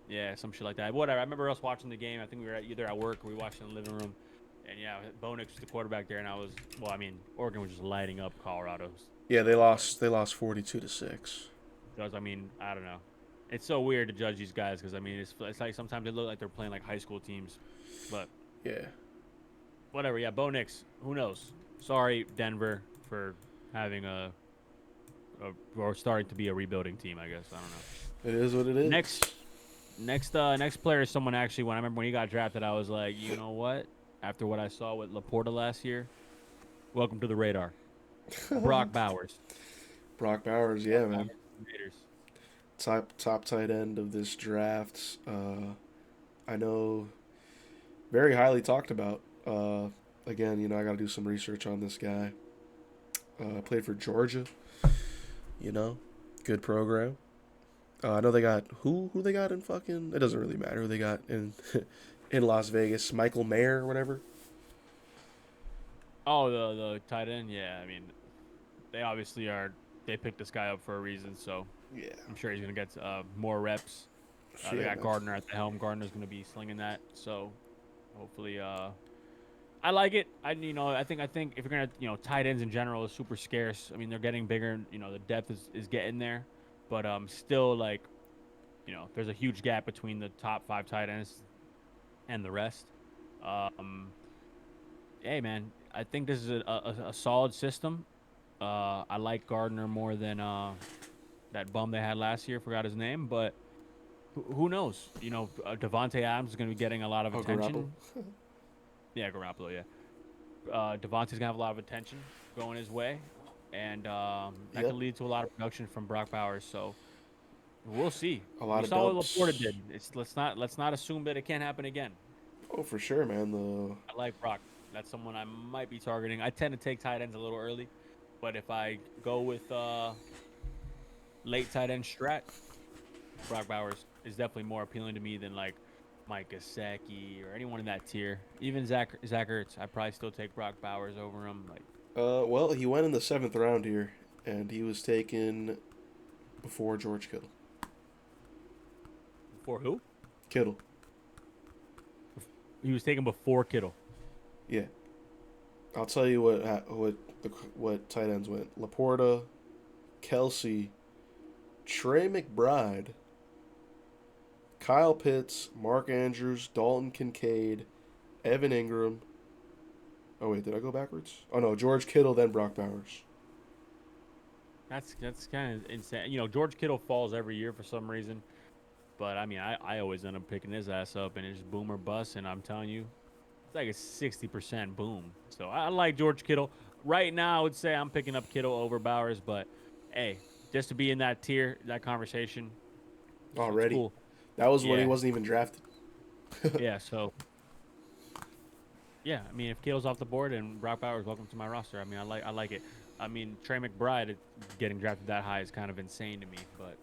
Speaker 1: Yeah, some shit like that. Whatever. I remember us watching the game. I think we were either at work or we watched it in the living room. And yeah, Bo Nix was the quarterback there, and Oregon was just lighting up Colorado.
Speaker 2: Yeah, they lost. They lost 42 to 6.
Speaker 1: Because I don't know. It's so weird to judge these guys because it's like sometimes they look like they're playing like high school teams, but
Speaker 2: Yeah.
Speaker 1: whatever. Yeah, Bo Nix. Who knows? Sorry, Denver, for having or starting to be a rebuilding team. I guess I don't know.
Speaker 2: It is what it is.
Speaker 1: Next player is someone actually. When I remember when he got drafted, I was like, you know what? After what I saw with Laporta last year, welcome to the radar. Brock Bowers.
Speaker 2: Brock Bowers, yeah, man.
Speaker 1: Raiders.
Speaker 2: Top tight end of this draft. I know very highly talked about. Again, I got to do some research on this guy. Played for Georgia. Good program. I know they got who they got in fucking. It doesn't really matter who they got in in Las Vegas. Michael Mayer or whatever.
Speaker 1: Oh, the tight end. Yeah, I mean, they obviously are. They picked this guy up for a reason, so
Speaker 2: Yeah.
Speaker 1: I'm sure he's gonna get more reps. They got Gardner at the helm. Gardner's gonna be slinging that, so hopefully, I like it. I think if you're gonna tight ends in general is super scarce. I mean, they're getting bigger. The depth is getting there, but still like, there's a huge gap between the top 5 tight ends and the rest. Hey man, I think this is a solid system. I like Gardner more than that bum they had last year. Forgot his name, but who knows? Devontae Adams is going to be getting a lot of attention. Yeah, Garoppolo. Yeah, Devontae's going to have a lot of attention going his way, and that could lead to a lot of production from Brock Bowers. So we'll see.
Speaker 2: A lot
Speaker 1: we
Speaker 2: of
Speaker 1: saw what
Speaker 2: dumps.
Speaker 1: Laporta did. Let's not assume that it can't happen again.
Speaker 2: Oh, for sure, man.
Speaker 1: I like Brock. That's someone I might be targeting. I tend to take tight ends a little early, but if I go with late tight end strat, Brock Bowers is definitely more appealing to me than like Mike Gesicki or anyone in that tier. Even Zach Ertz, I probably still take Brock Bowers over him. Like,
Speaker 2: Well, he went in the 7th round here, and he was taken before George Kittle.
Speaker 1: for who?
Speaker 2: Kittle.
Speaker 1: He was taken before Kittle.
Speaker 2: Yeah. I'll tell you what tight ends went. Laporta, Kelsey, Trey McBride, Kyle Pitts, Mark Andrews, Dalton Kincaid, Evan Ingram. Oh wait, did I go backwards? Oh no, George Kittle, then Brock Bowers.
Speaker 1: That's kind of insane. George Kittle falls every year for some reason, but I mean, I always end up picking his ass up, and it's boom or bust. And I'm telling you, it's like a 60% boom. So I like George Kittle. Right now, I would say I'm picking up Kittle over Bowers, but hey, just to be in that tier, that conversation,
Speaker 2: Already.
Speaker 1: cool.
Speaker 2: That was when he
Speaker 1: Yeah.
Speaker 2: wasn't even drafted.
Speaker 1: Yeah, so yeah, I mean, if Kittle's off the board and Brock Bowers, welcome to my roster. I mean, I like it. I mean, Trey McBride getting drafted that high is kind of insane to me, but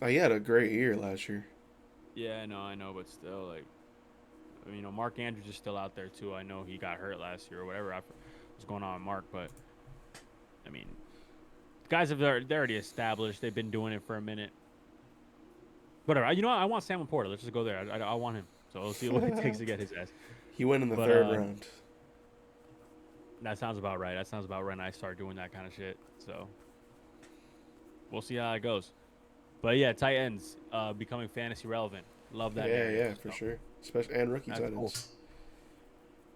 Speaker 2: He had a great year last year.
Speaker 1: yeah, I know, but still, like, Mark Andrews is still out there too. I know he got hurt last year or whatever. What's going on with Mark, but I mean, guys they're already established. They've been doing it for a minute. Whatever. I want Sam Laporta. Let's just go there. I want him. So we'll see what it takes to get his ass.
Speaker 2: He went in the third round.
Speaker 1: That sounds about right. That sounds about right. And I start doing that kind of shit. So we'll see how it goes. But yeah, tight ends becoming fantasy relevant. Love that.
Speaker 2: Yeah, for sure. Especially and rookie tight ends.
Speaker 1: Cool.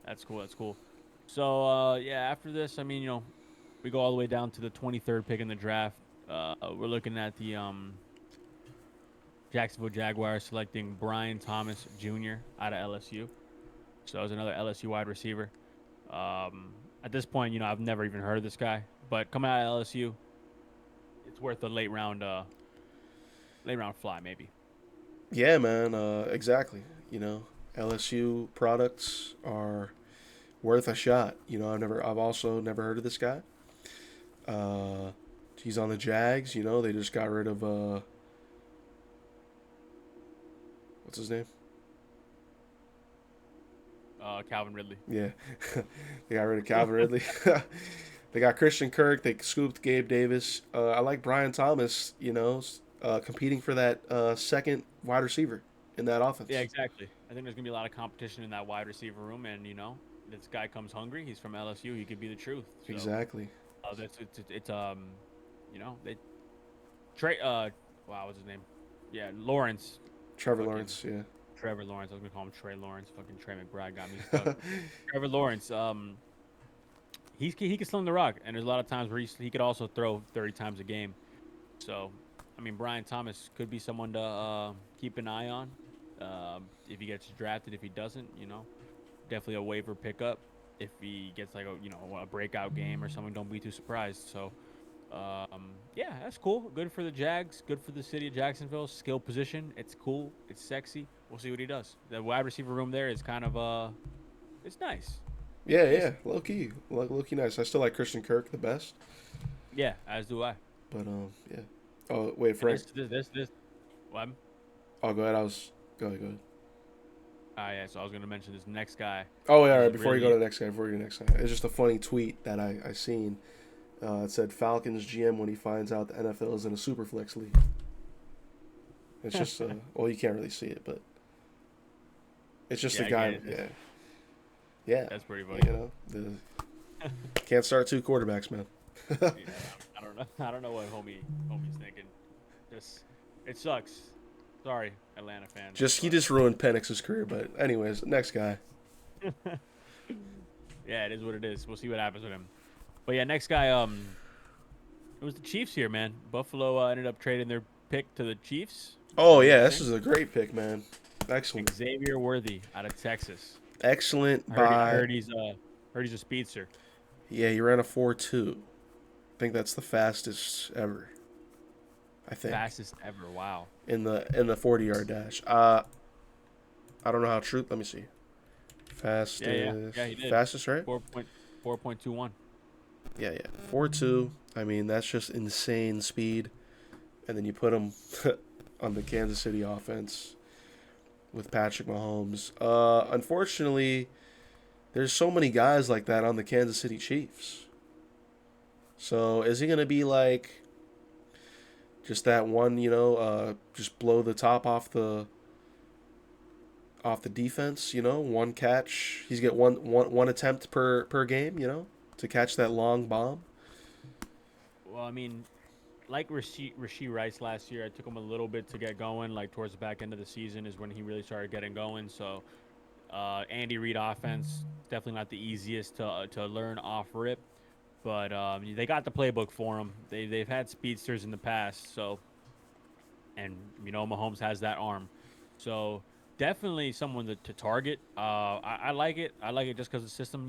Speaker 1: That's cool. That's cool. So after this, we go all the way down to the 23rd pick in the draft. We're looking at the Jacksonville Jaguars selecting Brian Thomas Jr. out of LSU. So there's another LSU wide receiver. At this point, I've never even heard of this guy, but coming out of LSU, it's worth a late round fly maybe.
Speaker 2: Yeah, man. Exactly. LSU products are worth a shot. I've also never heard of this guy. He's on the Jags. They just got rid of what's his name?
Speaker 1: Calvin Ridley.
Speaker 2: Yeah, they got rid of Calvin Ridley. They got Christian Kirk. They scooped Gabe Davis. I like Brian Thomas. Competing for that second wide receiver in that offense.
Speaker 1: Yeah, exactly. I think there's gonna be a lot of competition in that wide receiver room, and this guy comes hungry. He's from LSU. He could be the truth. So,
Speaker 2: exactly.
Speaker 1: They Trey. Wow, what's his name? Yeah, Lawrence.
Speaker 2: Trevor Lawrence. Yeah.
Speaker 1: Trevor Lawrence. I was gonna call him Trey Lawrence. Fucking Trey McBride got me stuck. Trevor Lawrence. He can sling the rock, and there's a lot of times where he could also throw 30 times a game. So, Brian Thomas could be someone to keep an eye on. If he gets drafted, if he doesn't, definitely a waiver pickup. If he gets like a breakout game or something, don't be too surprised. So, that's cool. Good for the Jags. Good for the city of Jacksonville. Skill position. It's cool. It's sexy. We'll see what he does. The wide receiver room there is kind of it's nice.
Speaker 2: Yeah, low key nice. I still like Christian Kirk the best.
Speaker 1: Yeah, as do I.
Speaker 2: But yeah. Oh wait, Frank.
Speaker 1: This. What?
Speaker 2: Oh, go ahead. Go ahead.
Speaker 1: Yeah. So I was gonna mention this next guy.
Speaker 2: Oh yeah, all right. Before you go to the next guy, it's just a funny tweet that I seen. It said Falcons GM when he finds out the NFL is in a Superflex league. It's just well, you can't really see it, but it's just a guy. Yeah.
Speaker 1: That's pretty funny.
Speaker 2: Can't start two quarterbacks, man.
Speaker 1: I don't know what homie's thinking. It sucks. Sorry, Atlanta fans.
Speaker 2: He just ruined Penix's career, but anyways, next guy.
Speaker 1: Yeah, it is what it is. We'll see what happens with him. But yeah, next guy, it was the Chiefs here, man. Buffalo ended up trading their pick to the Chiefs.
Speaker 2: Oh yeah, this is a great pick, man. Excellent.
Speaker 1: Xavier Worthy out of Texas.
Speaker 2: Excellent.
Speaker 1: I heard he's a speedster.
Speaker 2: Yeah, he ran a 4.2. I think that's the fastest ever.
Speaker 1: Fastest ever. Wow.
Speaker 2: In the 40-yard dash. I don't know how true. Let me see. Fastest.
Speaker 1: Yeah, he did.
Speaker 2: Fastest, right?
Speaker 1: 4.21.
Speaker 2: Yeah. 4.2. That's just insane speed. And then you put him on the Kansas City offense with Patrick Mahomes. Unfortunately, there's so many guys like that on the Kansas City Chiefs. So is he going to be like just that one, just blow the top off the defense, one catch. He's get one attempt per game, to catch that long bomb.
Speaker 1: Well, like Rashee Rice last year, it took him a little bit to get going. Like towards the back end of the season is when he really started getting going. So Andy Reid offense, definitely not the easiest to learn off rip. But they got the playbook for him. They've had speedsters in the past. So, and Mahomes has that arm. So definitely someone to target. I like it. I like it just because the system.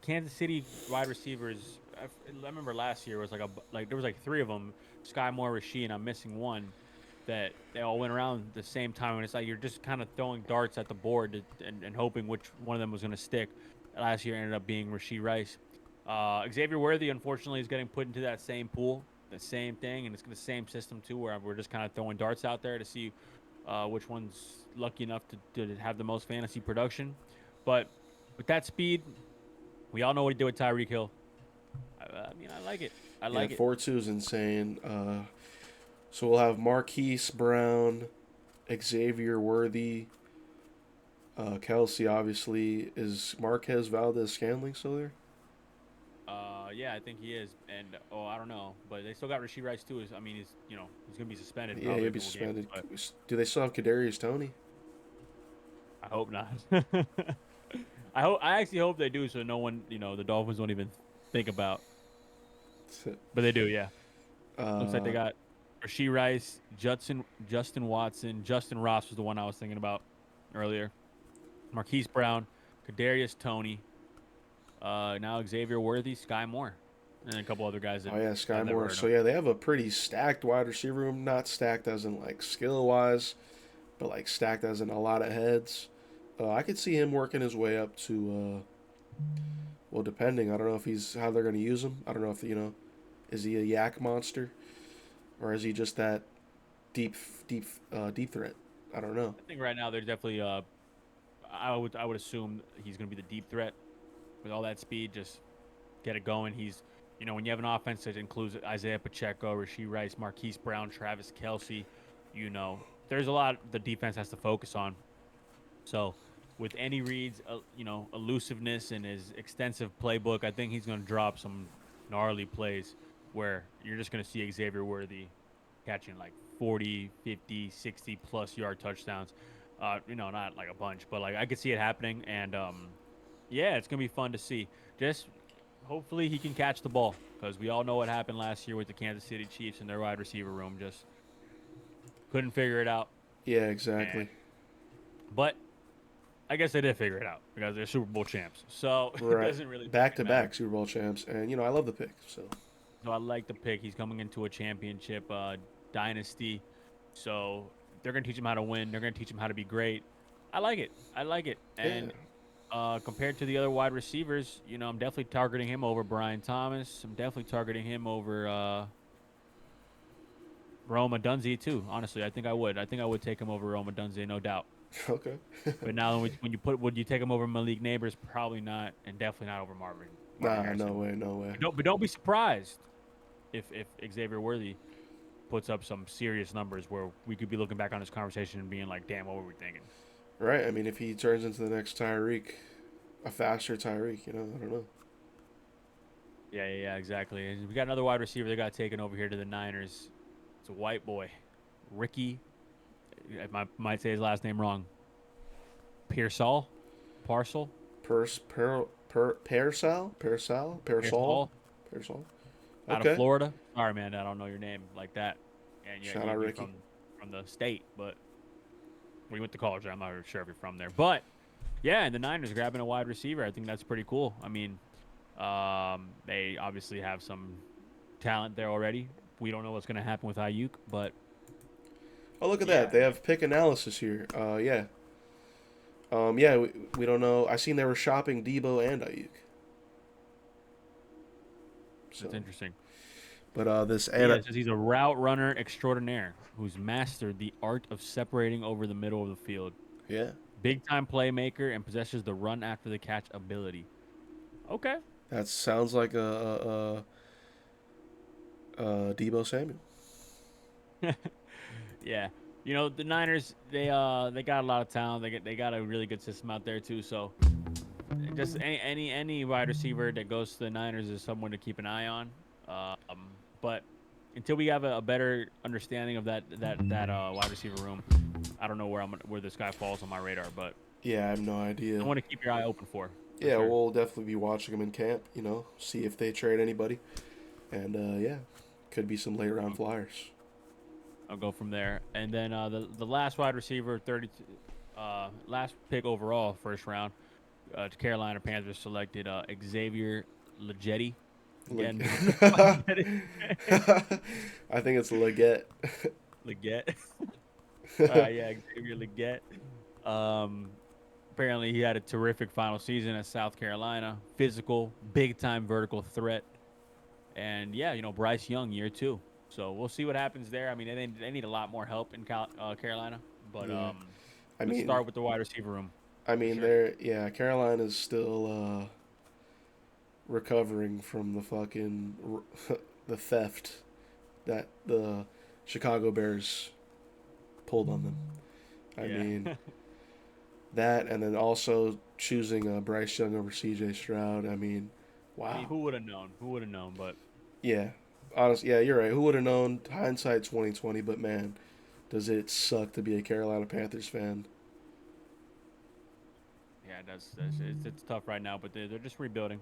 Speaker 1: Kansas City wide receivers. I remember last year was there was three of them, Sky Moore, Rashee, and I'm missing one, that they all went around the same time, and it's like you're just kind of throwing darts at the board and hoping which one of them was going to stick. Last year ended up being Rashee Rice. Xavier Worthy, unfortunately, is getting put into that same pool, the same thing, and it's the same system too, where we're just kind of throwing darts out there to see which one's lucky enough to have the most fantasy production. But with that speed, we all know what he did with Tyreek Hill. I mean, I like it. I like it.
Speaker 2: 4-2 is insane. So we'll have Marquise Brown, Xavier Worthy, Kelsey, obviously. Is Marquez Valdez-Scantling still there?
Speaker 1: Yeah, I think he is. And I don't know, but they still got Rashee Rice too. I mean, he's gonna be suspended.
Speaker 2: Yeah,
Speaker 1: Probably
Speaker 2: he'll be
Speaker 1: a couple games,
Speaker 2: suspended. Do they still have Kadarius Toney?
Speaker 1: I hope not. I actually hope they do, so no one, the Dolphins won't even think about. But they do, yeah. Looks like they got Rashee Rice, Justin Watson, Justin Ross was the one I was thinking about earlier. Marquise Brown, Kadarius Toney, now Xavier Worthy, Sky Moore, and a couple other guys.
Speaker 2: Oh yeah, Sky Moore. So yeah, they have a pretty stacked wide receiver room. Not stacked as in like skill wise, but like stacked as in a lot of heads. I could see him working his way up to. Well, depending. I don't know if how they're going to use him. I don't know if is he a yak monster, or is he just that deep threat? I don't know.
Speaker 1: I think right now they're definitely. I would assume he's going to be the deep threat with all that speed. Just get it going. He's, when you have an offense that includes Isaiah Pacheco, Rashee Rice, Marquise Brown, Travis Kelce, there's a lot the defense has to focus on. So, with Andy Reid's, elusiveness and his extensive playbook, I think he's going to drop some gnarly plays where you're just going to see Xavier Worthy catching like 40, 50, 60-plus yard touchdowns. Not like a bunch, but like I could see it happening. And, yeah, it's going to be fun to see. Just hopefully he can catch the ball because we all know what happened last year with the Kansas City Chiefs and their wide receiver room. Just couldn't figure it out.
Speaker 2: Yeah, exactly.
Speaker 1: But I guess they did figure it out because they're Super Bowl champs. So
Speaker 2: right.
Speaker 1: It doesn't really
Speaker 2: back-to-back Super Bowl champs, and I love the pick. So
Speaker 1: I like the pick. He's coming into a championship dynasty, so they're gonna teach him how to win. They're gonna teach him how to be great. I like it. And compared to the other wide receivers, I'm definitely targeting him over Brian Thomas. I'm definitely targeting him over Rome Odunze too. Honestly, I think I would. I think I would take him over Rome Odunze, no doubt.
Speaker 2: Okay.
Speaker 1: But now, would you take him over Malik Nabers? Probably not, and definitely not over Marvin.
Speaker 2: Nah, no way.
Speaker 1: But don't be surprised if Xavier Worthy puts up some serious numbers where we could be looking back on this conversation and being like, "Damn, what were we thinking?"
Speaker 2: Right. I mean, if he turns into the next Tyreek, a faster Tyreek, I don't know.
Speaker 1: Yeah, exactly. And we got another wide receiver that got taken over here to the Niners. It's a white boy, Ricky. I might say his last name wrong. Pearsall.
Speaker 2: Pearsall.
Speaker 1: Out of Florida. Sorry, man, I don't know your name like that. And
Speaker 2: shout out Ricky.
Speaker 1: From the state, but we went to college. I'm not sure if you're from there, but yeah, and the Niners grabbing a wide receiver. I think that's pretty cool. I mean, they obviously have some talent there already. We don't know what's going to happen with Ayuk, but
Speaker 2: oh, look at that. They have pick analysis here. Yeah. We don't know. I seen they were shopping Debo and Ayuk. So,
Speaker 1: that's interesting.
Speaker 2: But
Speaker 1: says he's a route runner extraordinaire who's mastered the art of separating over the middle of the field.
Speaker 2: Yeah.
Speaker 1: Big-time playmaker and possesses the run after the catch ability. Okay.
Speaker 2: That sounds like a Debo Samuel.
Speaker 1: Yeah. The Niners, they got a lot of talent. They got a really good system out there too. So just any wide receiver that goes to the Niners is someone to keep an eye on. But until we have a better understanding of that wide receiver room, I don't know where this guy falls on my radar. But
Speaker 2: yeah, I have no idea.
Speaker 1: I want to keep your eye open for.
Speaker 2: Yeah, sure. We'll definitely be watching him in camp. See if they trade anybody, and yeah, could be some late round flyers.
Speaker 1: I'll go from there. And then the last wide receiver, last pick overall, first round, Carolina Panthers selected Xavier Legette. Again,
Speaker 2: I think it's Legette.
Speaker 1: Legette. Yeah, Xavier Legette. Apparently, he had a terrific final season at South Carolina. Physical, big-time vertical threat. And, yeah, Bryce Young, year 2. So we'll see what happens there. I mean, they need a lot more help in Carolina. But
Speaker 2: Yeah. I
Speaker 1: let's
Speaker 2: mean,
Speaker 1: start with the wide receiver room.
Speaker 2: Sure. Carolina's still recovering from the fucking the theft that the Chicago Bears pulled on them. I
Speaker 1: Yeah.
Speaker 2: mean, that, and then also choosing Bryce Young over C.J. Stroud. I mean, wow.
Speaker 1: I mean, who would have known? Who would have known? But
Speaker 2: Yeah, honestly, yeah, you're right. Who would have known? Hindsight 2020, but man, does it suck to be a Carolina Panthers fan?
Speaker 1: yeah, it's tough right now. But they're just rebuilding.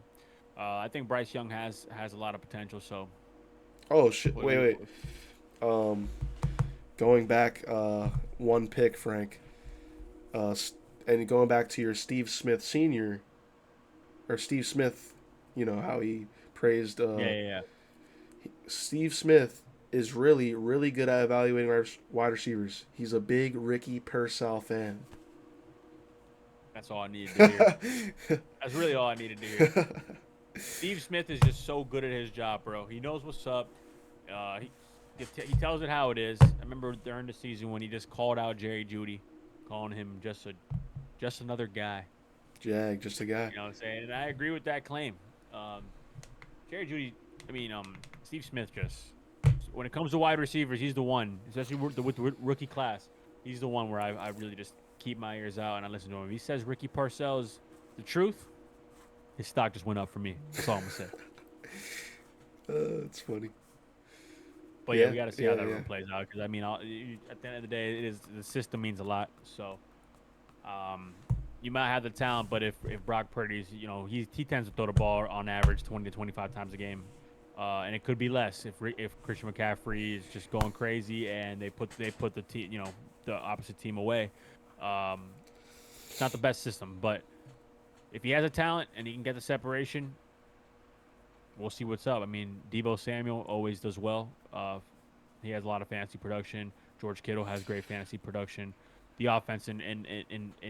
Speaker 1: I think Bryce Young has a lot of potential. So
Speaker 2: Oh shit!
Speaker 1: we,
Speaker 2: Wait,
Speaker 1: we,
Speaker 2: wait. Um, going back one pick, Frank. And going back to your Steve Smith Senior or Steve Smith, you know how he praised.
Speaker 1: yeah.
Speaker 2: Steve Smith is really, really good at evaluating wide receivers. He's a big Ricky Pearsall fan.
Speaker 1: That's all I needed to hear. That's really all I needed to hear. Steve Smith is just so good at his job, bro. He knows what's up. He tells it how it is. I remember during the season when he just called out Jerry Jeudy, calling him just another guy.
Speaker 2: Jag, just a guy.
Speaker 1: You know what I'm saying? And I agree with that claim. Jerry Jeudy, Steve Smith just when it comes to wide receivers, he's the one, especially with the rookie class. He's the one where I really just keep my ears out and I listen to him. If he says Ricky Parcell is the truth, his stock just went up for me. That's all I'm gonna say.
Speaker 2: It's funny.
Speaker 1: But yeah, we got to see how that room plays out because at the end of the day, the system means a lot. So, you might have the talent, but if Brock Purdy's, he tends to throw the ball on average 20 to 25 times a game, and it could be less if Christian McCaffrey is just going crazy and they put the team, the opposite team away. It's not the best system, but if he has a talent and he can get the separation, we'll see what's up. I mean, Deebo Samuel always does well. He has a lot of fantasy production. George Kittle has great fantasy production. The offense in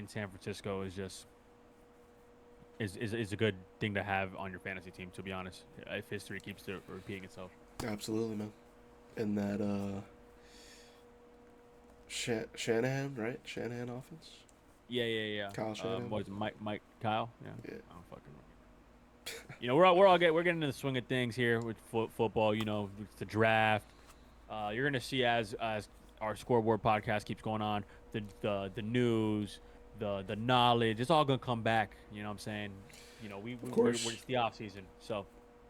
Speaker 1: San Francisco is just is a good thing to have on your fantasy team. To be honest, if history keeps repeating itself.
Speaker 2: Absolutely, man. And that Shanahan, right? Shanahan offense.
Speaker 1: Yeah.
Speaker 2: Kyle Shanahan.
Speaker 1: What is it, Mike Kyle? Yeah.
Speaker 2: Yeah.
Speaker 1: I don't fucking know. We're getting into the swing of things here with football. It's the draft. You're gonna see as our Scoreboard podcast keeps going on, the news, the knowledge, it's all gonna come back. You know what I'm saying? We're it's the off season, so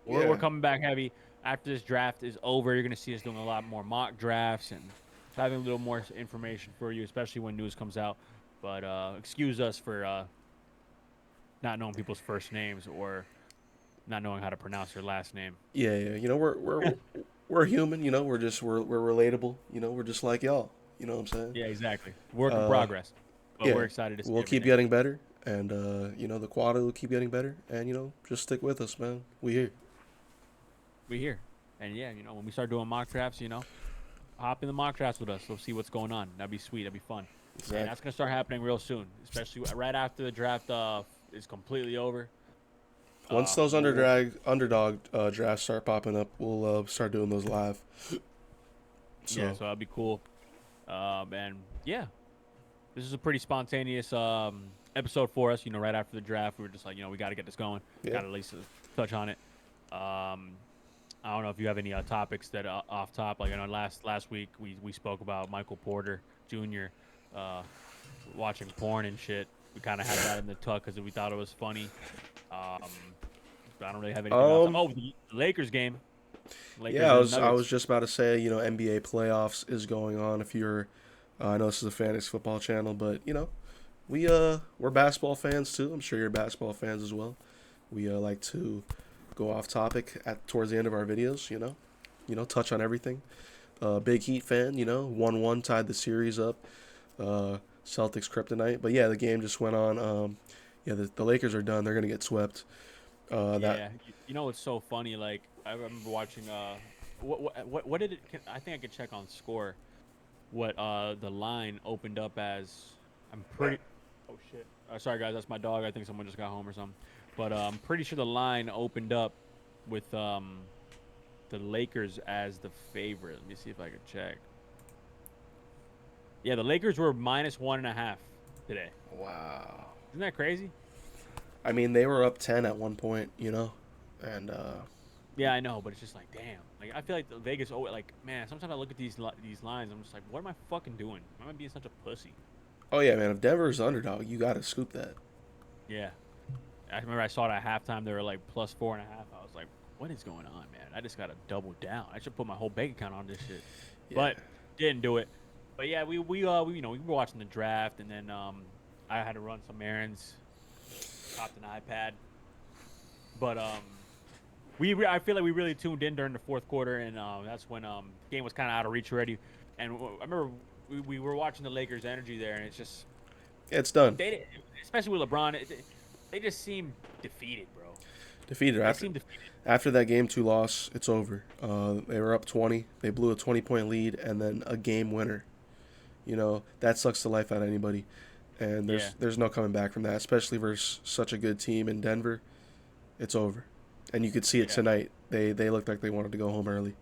Speaker 1: we're coming back heavy. After this draft is over, you're gonna see us doing a lot more mock drafts and having a little more information for you, especially when news comes out. But excuse us for not knowing people's first names or not knowing how to pronounce their last name.
Speaker 2: Yeah. We're human. We're relatable. We're just like y'all. You know what I'm saying?
Speaker 1: Yeah, exactly. Work in progress. But we're excited to see
Speaker 2: we'll keep getting better, and the quality will keep getting better, and just stick with us, man. We here. And yeah, when we start doing mock drafts, hop in the mock drafts with us. We'll see what's going on. That'd be sweet. That'd be fun. Exactly.
Speaker 1: And that's gonna start happening real soon, especially right after the draft is completely over.
Speaker 2: Once those underdog drafts start popping up, we'll start doing those live.
Speaker 1: So that'd be cool. And yeah, this is a pretty spontaneous episode for us. Right after the draft, we were just like, we got to get this going.
Speaker 2: Yeah.
Speaker 1: Got to at least touch on it. I don't know if you have any topics that off top. Like I know last week we spoke about Michael Porter Jr. Watching porn and shit. We kind of had that in the tuck because we thought it was funny. I don't really have anything else. Oh, the Lakers game.
Speaker 2: I was just about to say, NBA playoffs is going on. If you're, I know this is a fantasy football channel, but we're basketball fans too. I'm sure you're basketball fans as well. We like to go off topic towards the end of our videos. Touch on everything. Big Heat fan. 1-1 tied the series up. Celtics kryptonite. But yeah, the game just went on. The Lakers are done. They're gonna get swept.
Speaker 1: It's so funny. Like I remember watching. What did it? I think I could check on Score. What the line opened up as? I'm pretty. Oh shit! Sorry guys, that's my dog. I think someone just got home or something. But I'm pretty sure the line opened up with the Lakers as the favorite. Let me see if I can check. Yeah, the Lakers were -1.5 today.
Speaker 2: Wow.
Speaker 1: Isn't that crazy?
Speaker 2: I mean, they were up 10 at one point, and
Speaker 1: Yeah, I know, but it's just like, damn. Like, I feel like the Vegas. Oh, like, man. Sometimes I look at these lines. I'm just like, what am I fucking doing? Why am I being such a pussy?
Speaker 2: oh yeah, man, if Denver's the underdog, you got to scoop that.
Speaker 1: Yeah. I remember I saw it at halftime. They were like +4.5. I was like, what is going on, man? I just gotta double down. I should put my whole bank account on this shit.
Speaker 2: Yeah.
Speaker 1: But didn't do it. But yeah, we we we were watching the draft, and then I had to run some errands. Copped an iPad. But I feel like we really tuned in during the fourth quarter, and that's when the game was kind of out of reach already. And I remember we were watching the Lakers' energy there, and it's just
Speaker 2: It's done.
Speaker 1: especially with LeBron, they just seem defeated, bro.
Speaker 2: Defeated.
Speaker 1: They seem defeated.
Speaker 2: After that game 2 loss, it's over. They were up 20. They blew a 20-point lead and then a game winner. That sucks the life out of anybody. And there's no coming back from that, especially versus such a good team in Denver. It's over. And you could see it tonight. They looked like they wanted to go home early.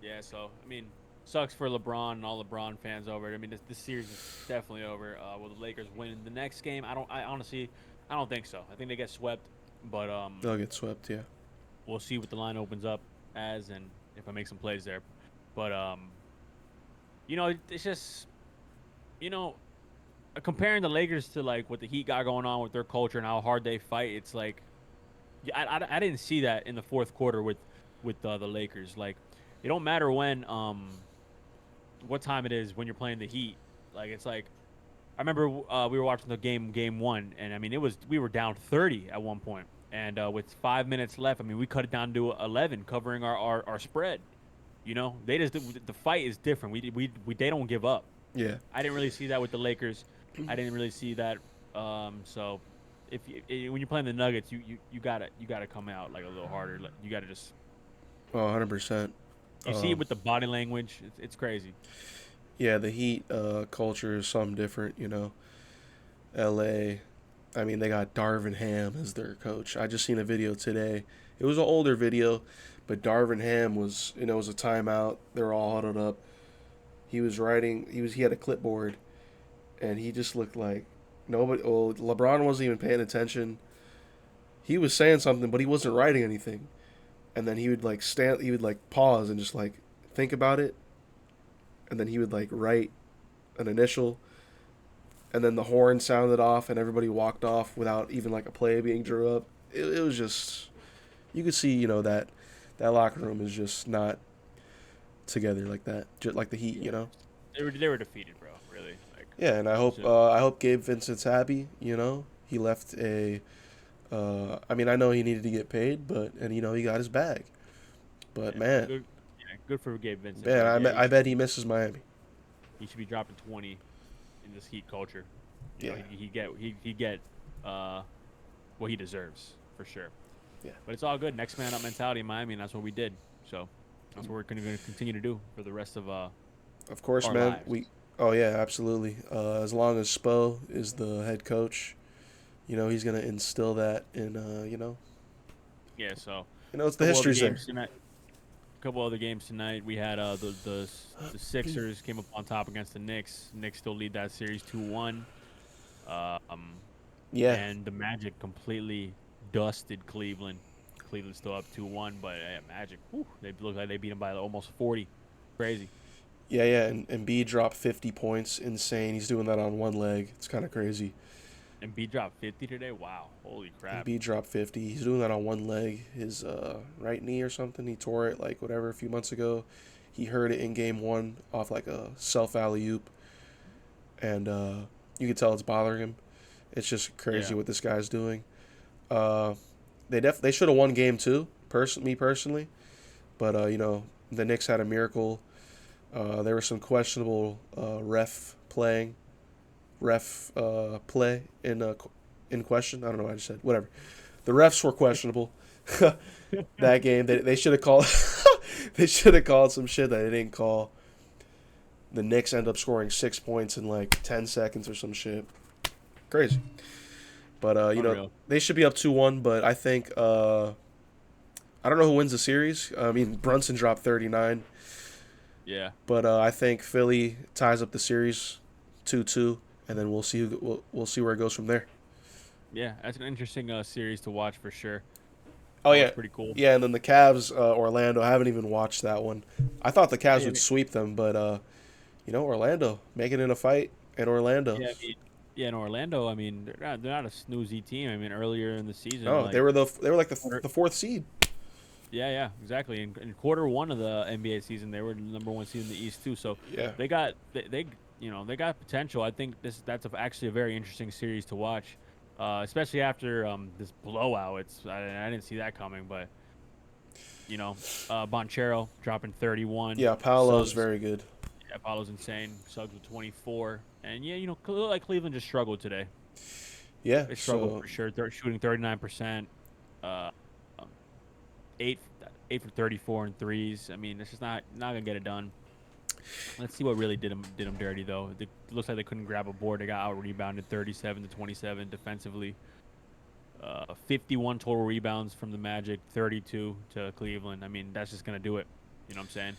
Speaker 1: Yeah, so, I mean, sucks for LeBron and all LeBron fans over it. I mean, this series is definitely over. Will the Lakers win the next game? I honestly don't think so. I think they get swept, but
Speaker 2: They'll get swept, yeah.
Speaker 1: we'll see what the line opens up as and if I make some plays there. But it's just comparing the Lakers to like what the Heat got going on with their culture and how hard they fight, it's like I didn't see that in the fourth quarter with the Lakers. Like, it don't matter when what time it is when you're playing the Heat. Like, it's like I remember we were watching the game one, and I mean we were down 30 at one point, and with 5 minutes left, I mean we cut it down to 11, covering our spread. They just the fight is different. They don't give up.
Speaker 2: Yeah.
Speaker 1: I didn't really see that with the Lakers. I didn't really see that. So when you're playing the Nuggets, you gotta come out like a little harder. You gotta just.
Speaker 2: Oh, 100%.
Speaker 1: You see it with the body language. It's crazy.
Speaker 2: Yeah, the Heat culture is something different, L.A., I mean, they got Darvin Ham as their coach. I just seen a video today. It was an older video, but Darvin Ham was, it was a timeout. They were all huddled up. He was writing. He had a clipboard, and he just looked like nobody. Well, LeBron wasn't even paying attention. He was saying something, but he wasn't writing anything. And then he would like stand. He would like pause and just like think about it. And then he would like write an initial. And then the horn sounded off, and everybody walked off without even like a play being drew up. It was just, you could see, that locker room is just not together like that, just like the Heat,
Speaker 1: They were defeated, bro. Really. Like,
Speaker 2: yeah, and I hope Gabe Vincent's happy. He left a. I mean, I know he needed to get paid, and he got his bag. But man,
Speaker 1: good for Gabe Vincent.
Speaker 2: Man, I bet he misses Miami.
Speaker 1: He should be dropping 20 in this Heat culture. He get what he deserves for sure.
Speaker 2: Yeah,
Speaker 1: but it's all good. Next man up mentality in Miami, and that's what we did. So that's what we're going to continue to do for the rest of
Speaker 2: Of course,
Speaker 1: our
Speaker 2: man.
Speaker 1: lives.
Speaker 2: Oh yeah, absolutely. As long as Spo is the head coach, he's gonna instill that in.
Speaker 1: Yeah. So.
Speaker 2: It's the history's there.
Speaker 1: A couple other games tonight. We had the Sixers came up on top against the Knicks. Knicks still lead that series 2-1.
Speaker 2: Yeah.
Speaker 1: And the Magic completely dusted Cleveland. Cleveland's still up 2-1, but Magic, they look like they beat them by almost 40. Crazy.
Speaker 2: Yeah, and Embiid dropped 50 points. Insane. He's doing that on one leg. It's kind of crazy.
Speaker 1: Embiid dropped 50 today? Wow. Holy crap.
Speaker 2: Embiid dropped 50. He's doing that on one leg. His right knee or something. He tore it, a few months ago. He hurt it in game one off, a self alley-oop. And you can tell it's bothering him. It's just crazy what this guy's doing. They should have won game two, me personally. But, the Knicks had a miracle. There was some questionable play in question. I don't know what I just said. Whatever. The refs were questionable that game. They should have called they should have called some shit that they didn't call. The Knicks end up scoring 6 points in 10 seconds or some shit. Crazy. But they should be up 2-1, but I think I don't know who wins the series. I mean, Brunson dropped 39.
Speaker 1: Yeah.
Speaker 2: But I think Philly ties up the series 2-2, and then we'll see we'll see where it goes from there.
Speaker 1: Yeah, that's an interesting series to watch for sure.
Speaker 2: Oh
Speaker 1: That
Speaker 2: yeah,
Speaker 1: was pretty cool.
Speaker 2: yeah, and then the Cavs Orlando. I haven't even watched that one. I thought the Cavs
Speaker 1: Yeah, I
Speaker 2: would
Speaker 1: mean,
Speaker 2: sweep them, but Orlando making it a fight in Orlando.
Speaker 1: yeah, I mean, yeah, in Orlando, I mean, they're not a snoozy team. I mean, earlier in the season,
Speaker 2: Oh,
Speaker 1: like,
Speaker 2: they were like
Speaker 1: quarter-
Speaker 2: the fourth seed.
Speaker 1: yeah, exactly. In quarter one of the NBA season, they were the number one seed in the East too. So
Speaker 2: Yeah,
Speaker 1: they got potential. I think actually a very interesting series to watch, especially after this blowout. I didn't see that coming, but Bonchero dropping 31.
Speaker 2: yeah. Paolo's
Speaker 1: Suggs,
Speaker 2: very good.
Speaker 1: yeah, Paolo's insane. Suggs with 24, and yeah, look like Cleveland just struggled today.
Speaker 2: Yeah,
Speaker 1: They struggled
Speaker 2: so
Speaker 1: for sure. They're shooting 39%, uh, um, eight eight for 34 and threes. I mean, it's just not gonna get it done. Let's see what really did them dirty though. It looks like they couldn't grab a board. They got out rebounded 37-27 defensively. 51 total rebounds from the Magic, 32 to Cleveland. I mean, that's just gonna do it. You know what I'm saying?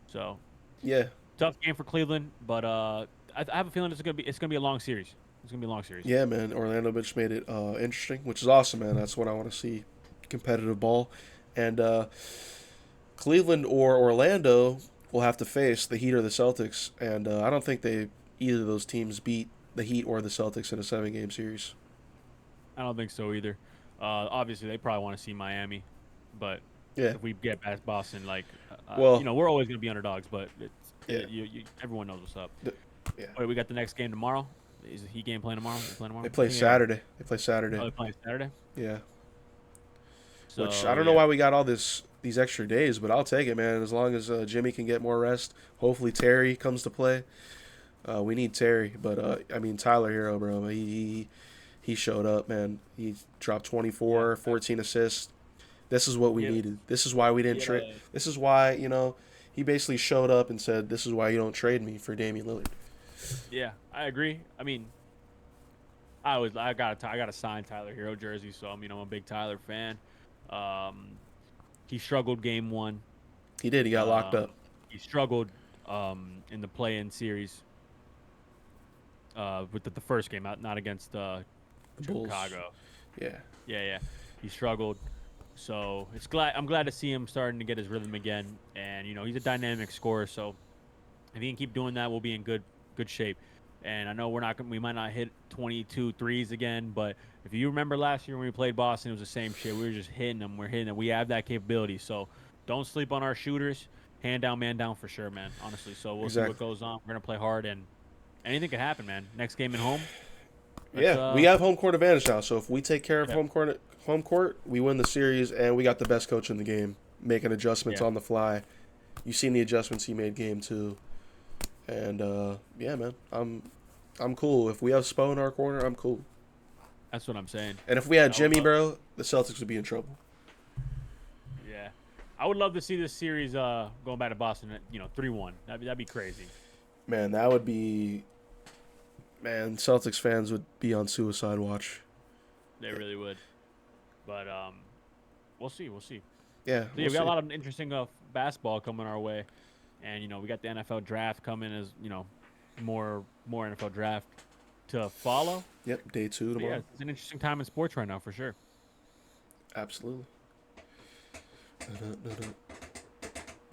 Speaker 1: So
Speaker 2: yeah,
Speaker 1: tough game for Cleveland, but I have a feeling it's gonna be a long series. It's gonna be a long series.
Speaker 2: yeah, man. Orlando just made it interesting, which is awesome, man. That's what I want to see, competitive ball, and Cleveland or Orlando will have to face the Heat or the Celtics, and I don't think either of those teams beat the Heat or the Celtics in a 7-game series.
Speaker 1: I don't think so either. Obviously, they probably want to see Miami, but
Speaker 2: Yeah,
Speaker 1: if we get past Boston, like,
Speaker 2: well,
Speaker 1: we're always going to be underdogs, but
Speaker 2: yeah,
Speaker 1: everyone knows what's up.
Speaker 2: yeah.
Speaker 1: Wait, we got the next game tomorrow. Is the Heat game playing tomorrow? They playing tomorrow?
Speaker 2: They play
Speaker 1: Yeah.
Speaker 2: Saturday. They play Saturday.
Speaker 1: Oh, they're playing Saturday.
Speaker 2: Yeah.
Speaker 1: So,
Speaker 2: Which I don't know
Speaker 1: yeah.
Speaker 2: why we got all these extra days, but I'll take it, man. As long as Jimmy can get more rest. Hopefully Terry comes to play. We need Terry, but I mean Tyler Hero, bro. He showed up, man. He dropped 24,
Speaker 1: Yeah.
Speaker 2: 14 assists. This is what we
Speaker 1: Yeah.
Speaker 2: needed. This is why we didn't trade.
Speaker 1: Yeah.
Speaker 2: This is why he basically showed up and said, "This is why you don't trade me for Damian Lillard."
Speaker 1: Yeah, I agree. I mean, I gotta sign Tyler Hero jersey, so I'm a big Tyler fan. He struggled game one.
Speaker 2: He did. He got locked up.
Speaker 1: He struggled in the play-in series with the first game, not against
Speaker 2: The Bulls.
Speaker 1: Chicago.
Speaker 2: Yeah.
Speaker 1: Yeah. He struggled. So I'm glad to see him starting to get his rhythm again. And he's a dynamic scorer. So if he can keep doing that, we'll be in good shape. And I know we might not hit 22 threes again, but if you remember last year when we played Boston, it was the same shit. We were just hitting them. We're hitting them. We have that capability. So don't sleep on our shooters. Hand down, man down for sure, man. Honestly. So we'll see what goes on. We're gonna play hard, and anything could happen, man. Next game at home.
Speaker 2: Yeah, we have home court advantage now. So if we take care of
Speaker 1: Yeah.
Speaker 2: home court, we win the series, and we got the best coach in the game, making adjustments
Speaker 1: Yeah.
Speaker 2: on the fly. You seen the adjustments he made game 2, and yeah, man, I'm cool. If we have Spo in our corner, I'm cool.
Speaker 1: That's what I'm saying.
Speaker 2: And if we had
Speaker 1: I would
Speaker 2: Jimmy,
Speaker 1: love-
Speaker 2: bro, the Celtics would be in trouble.
Speaker 1: Yeah, I would love to see this series going back to Boston at 3-1. That'd be crazy.
Speaker 2: Man, that would be. Man, Celtics fans would be on suicide watch.
Speaker 1: They really would. But we'll see. We'll see.
Speaker 2: Yeah,
Speaker 1: So,
Speaker 2: we'll
Speaker 1: we got
Speaker 2: see.
Speaker 1: a lot of interesting basketball coming our way, and we got the NFL draft coming as more NFL draft to follow.
Speaker 2: Yep, day 2
Speaker 1: So,
Speaker 2: tomorrow.
Speaker 1: yeah, it's an interesting time in sports right now for sure.
Speaker 2: Absolutely.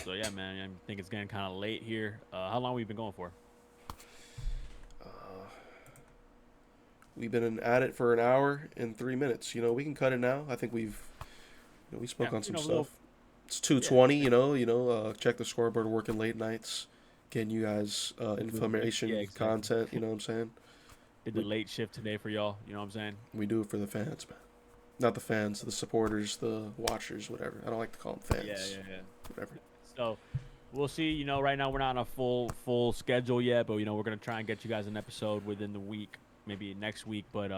Speaker 1: So yeah, man, I think it's getting kind of late here. How long have we been going for?
Speaker 2: We've been at it for an hour and 3 minutes. We can cut it now. I think we spoke
Speaker 1: Yeah,
Speaker 2: on some stuff.
Speaker 1: little-
Speaker 2: It's 2:20. Check the scoreboard. Working late nights, getting you guys information,
Speaker 1: Yeah, exactly.
Speaker 2: content. You know what I'm saying?
Speaker 1: Did the late shift today for y'all? You know what I'm saying?
Speaker 2: We do it for the fans, man. Not the fans, the supporters, the watchers, whatever. I don't like to call them fans.
Speaker 1: Yeah.
Speaker 2: Whatever.
Speaker 1: So we'll see. Right now we're not on a full schedule yet, but we're gonna try and get you guys an episode within the week, maybe next week. But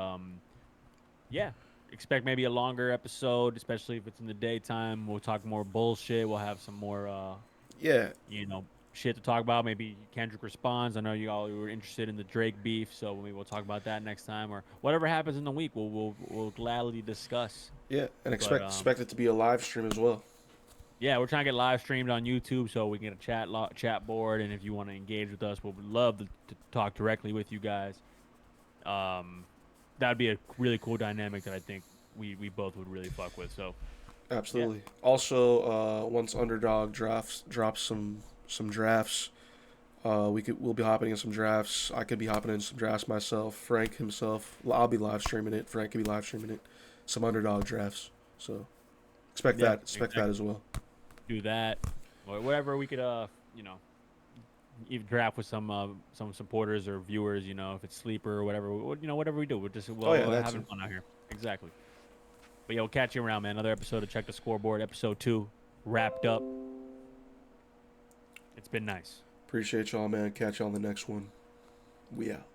Speaker 1: yeah, expect maybe a longer episode, especially if it's in the daytime. We'll talk more bullshit. We'll have some more
Speaker 2: Yeah.
Speaker 1: shit to talk about. Maybe Kendrick responds. I know you all were interested in the Drake beef, so maybe we'll talk about that next time, or whatever happens in the week. We'll gladly discuss.
Speaker 2: Yeah. And expect
Speaker 1: um,
Speaker 2: expect it to be a live stream as well.
Speaker 1: Yeah, we're trying to get live streamed on YouTube so we can get a chat board, and if you want to engage with us, we'll love to talk directly with you guys. That'd be a really cool dynamic that I think we both would really fuck with. So
Speaker 2: Absolutely. Yeah. Also, once Underdog drops some drafts, we'll be hopping in some drafts. I could be hopping in some drafts myself. Frank himself, I'll be live streaming it. Frank could be live streaming it. Some Underdog drafts. So expect that as well.
Speaker 1: Do that, or whatever we could, even draft with some supporters or viewers. If it's sleeper or whatever, whatever we do, we're having fun out here. Exactly. But we'll catch you around, man. Another episode of Check the Scoreboard, episode 2, wrapped up. It's been nice.
Speaker 2: Appreciate y'all, man. Catch y'all on the next one. We out.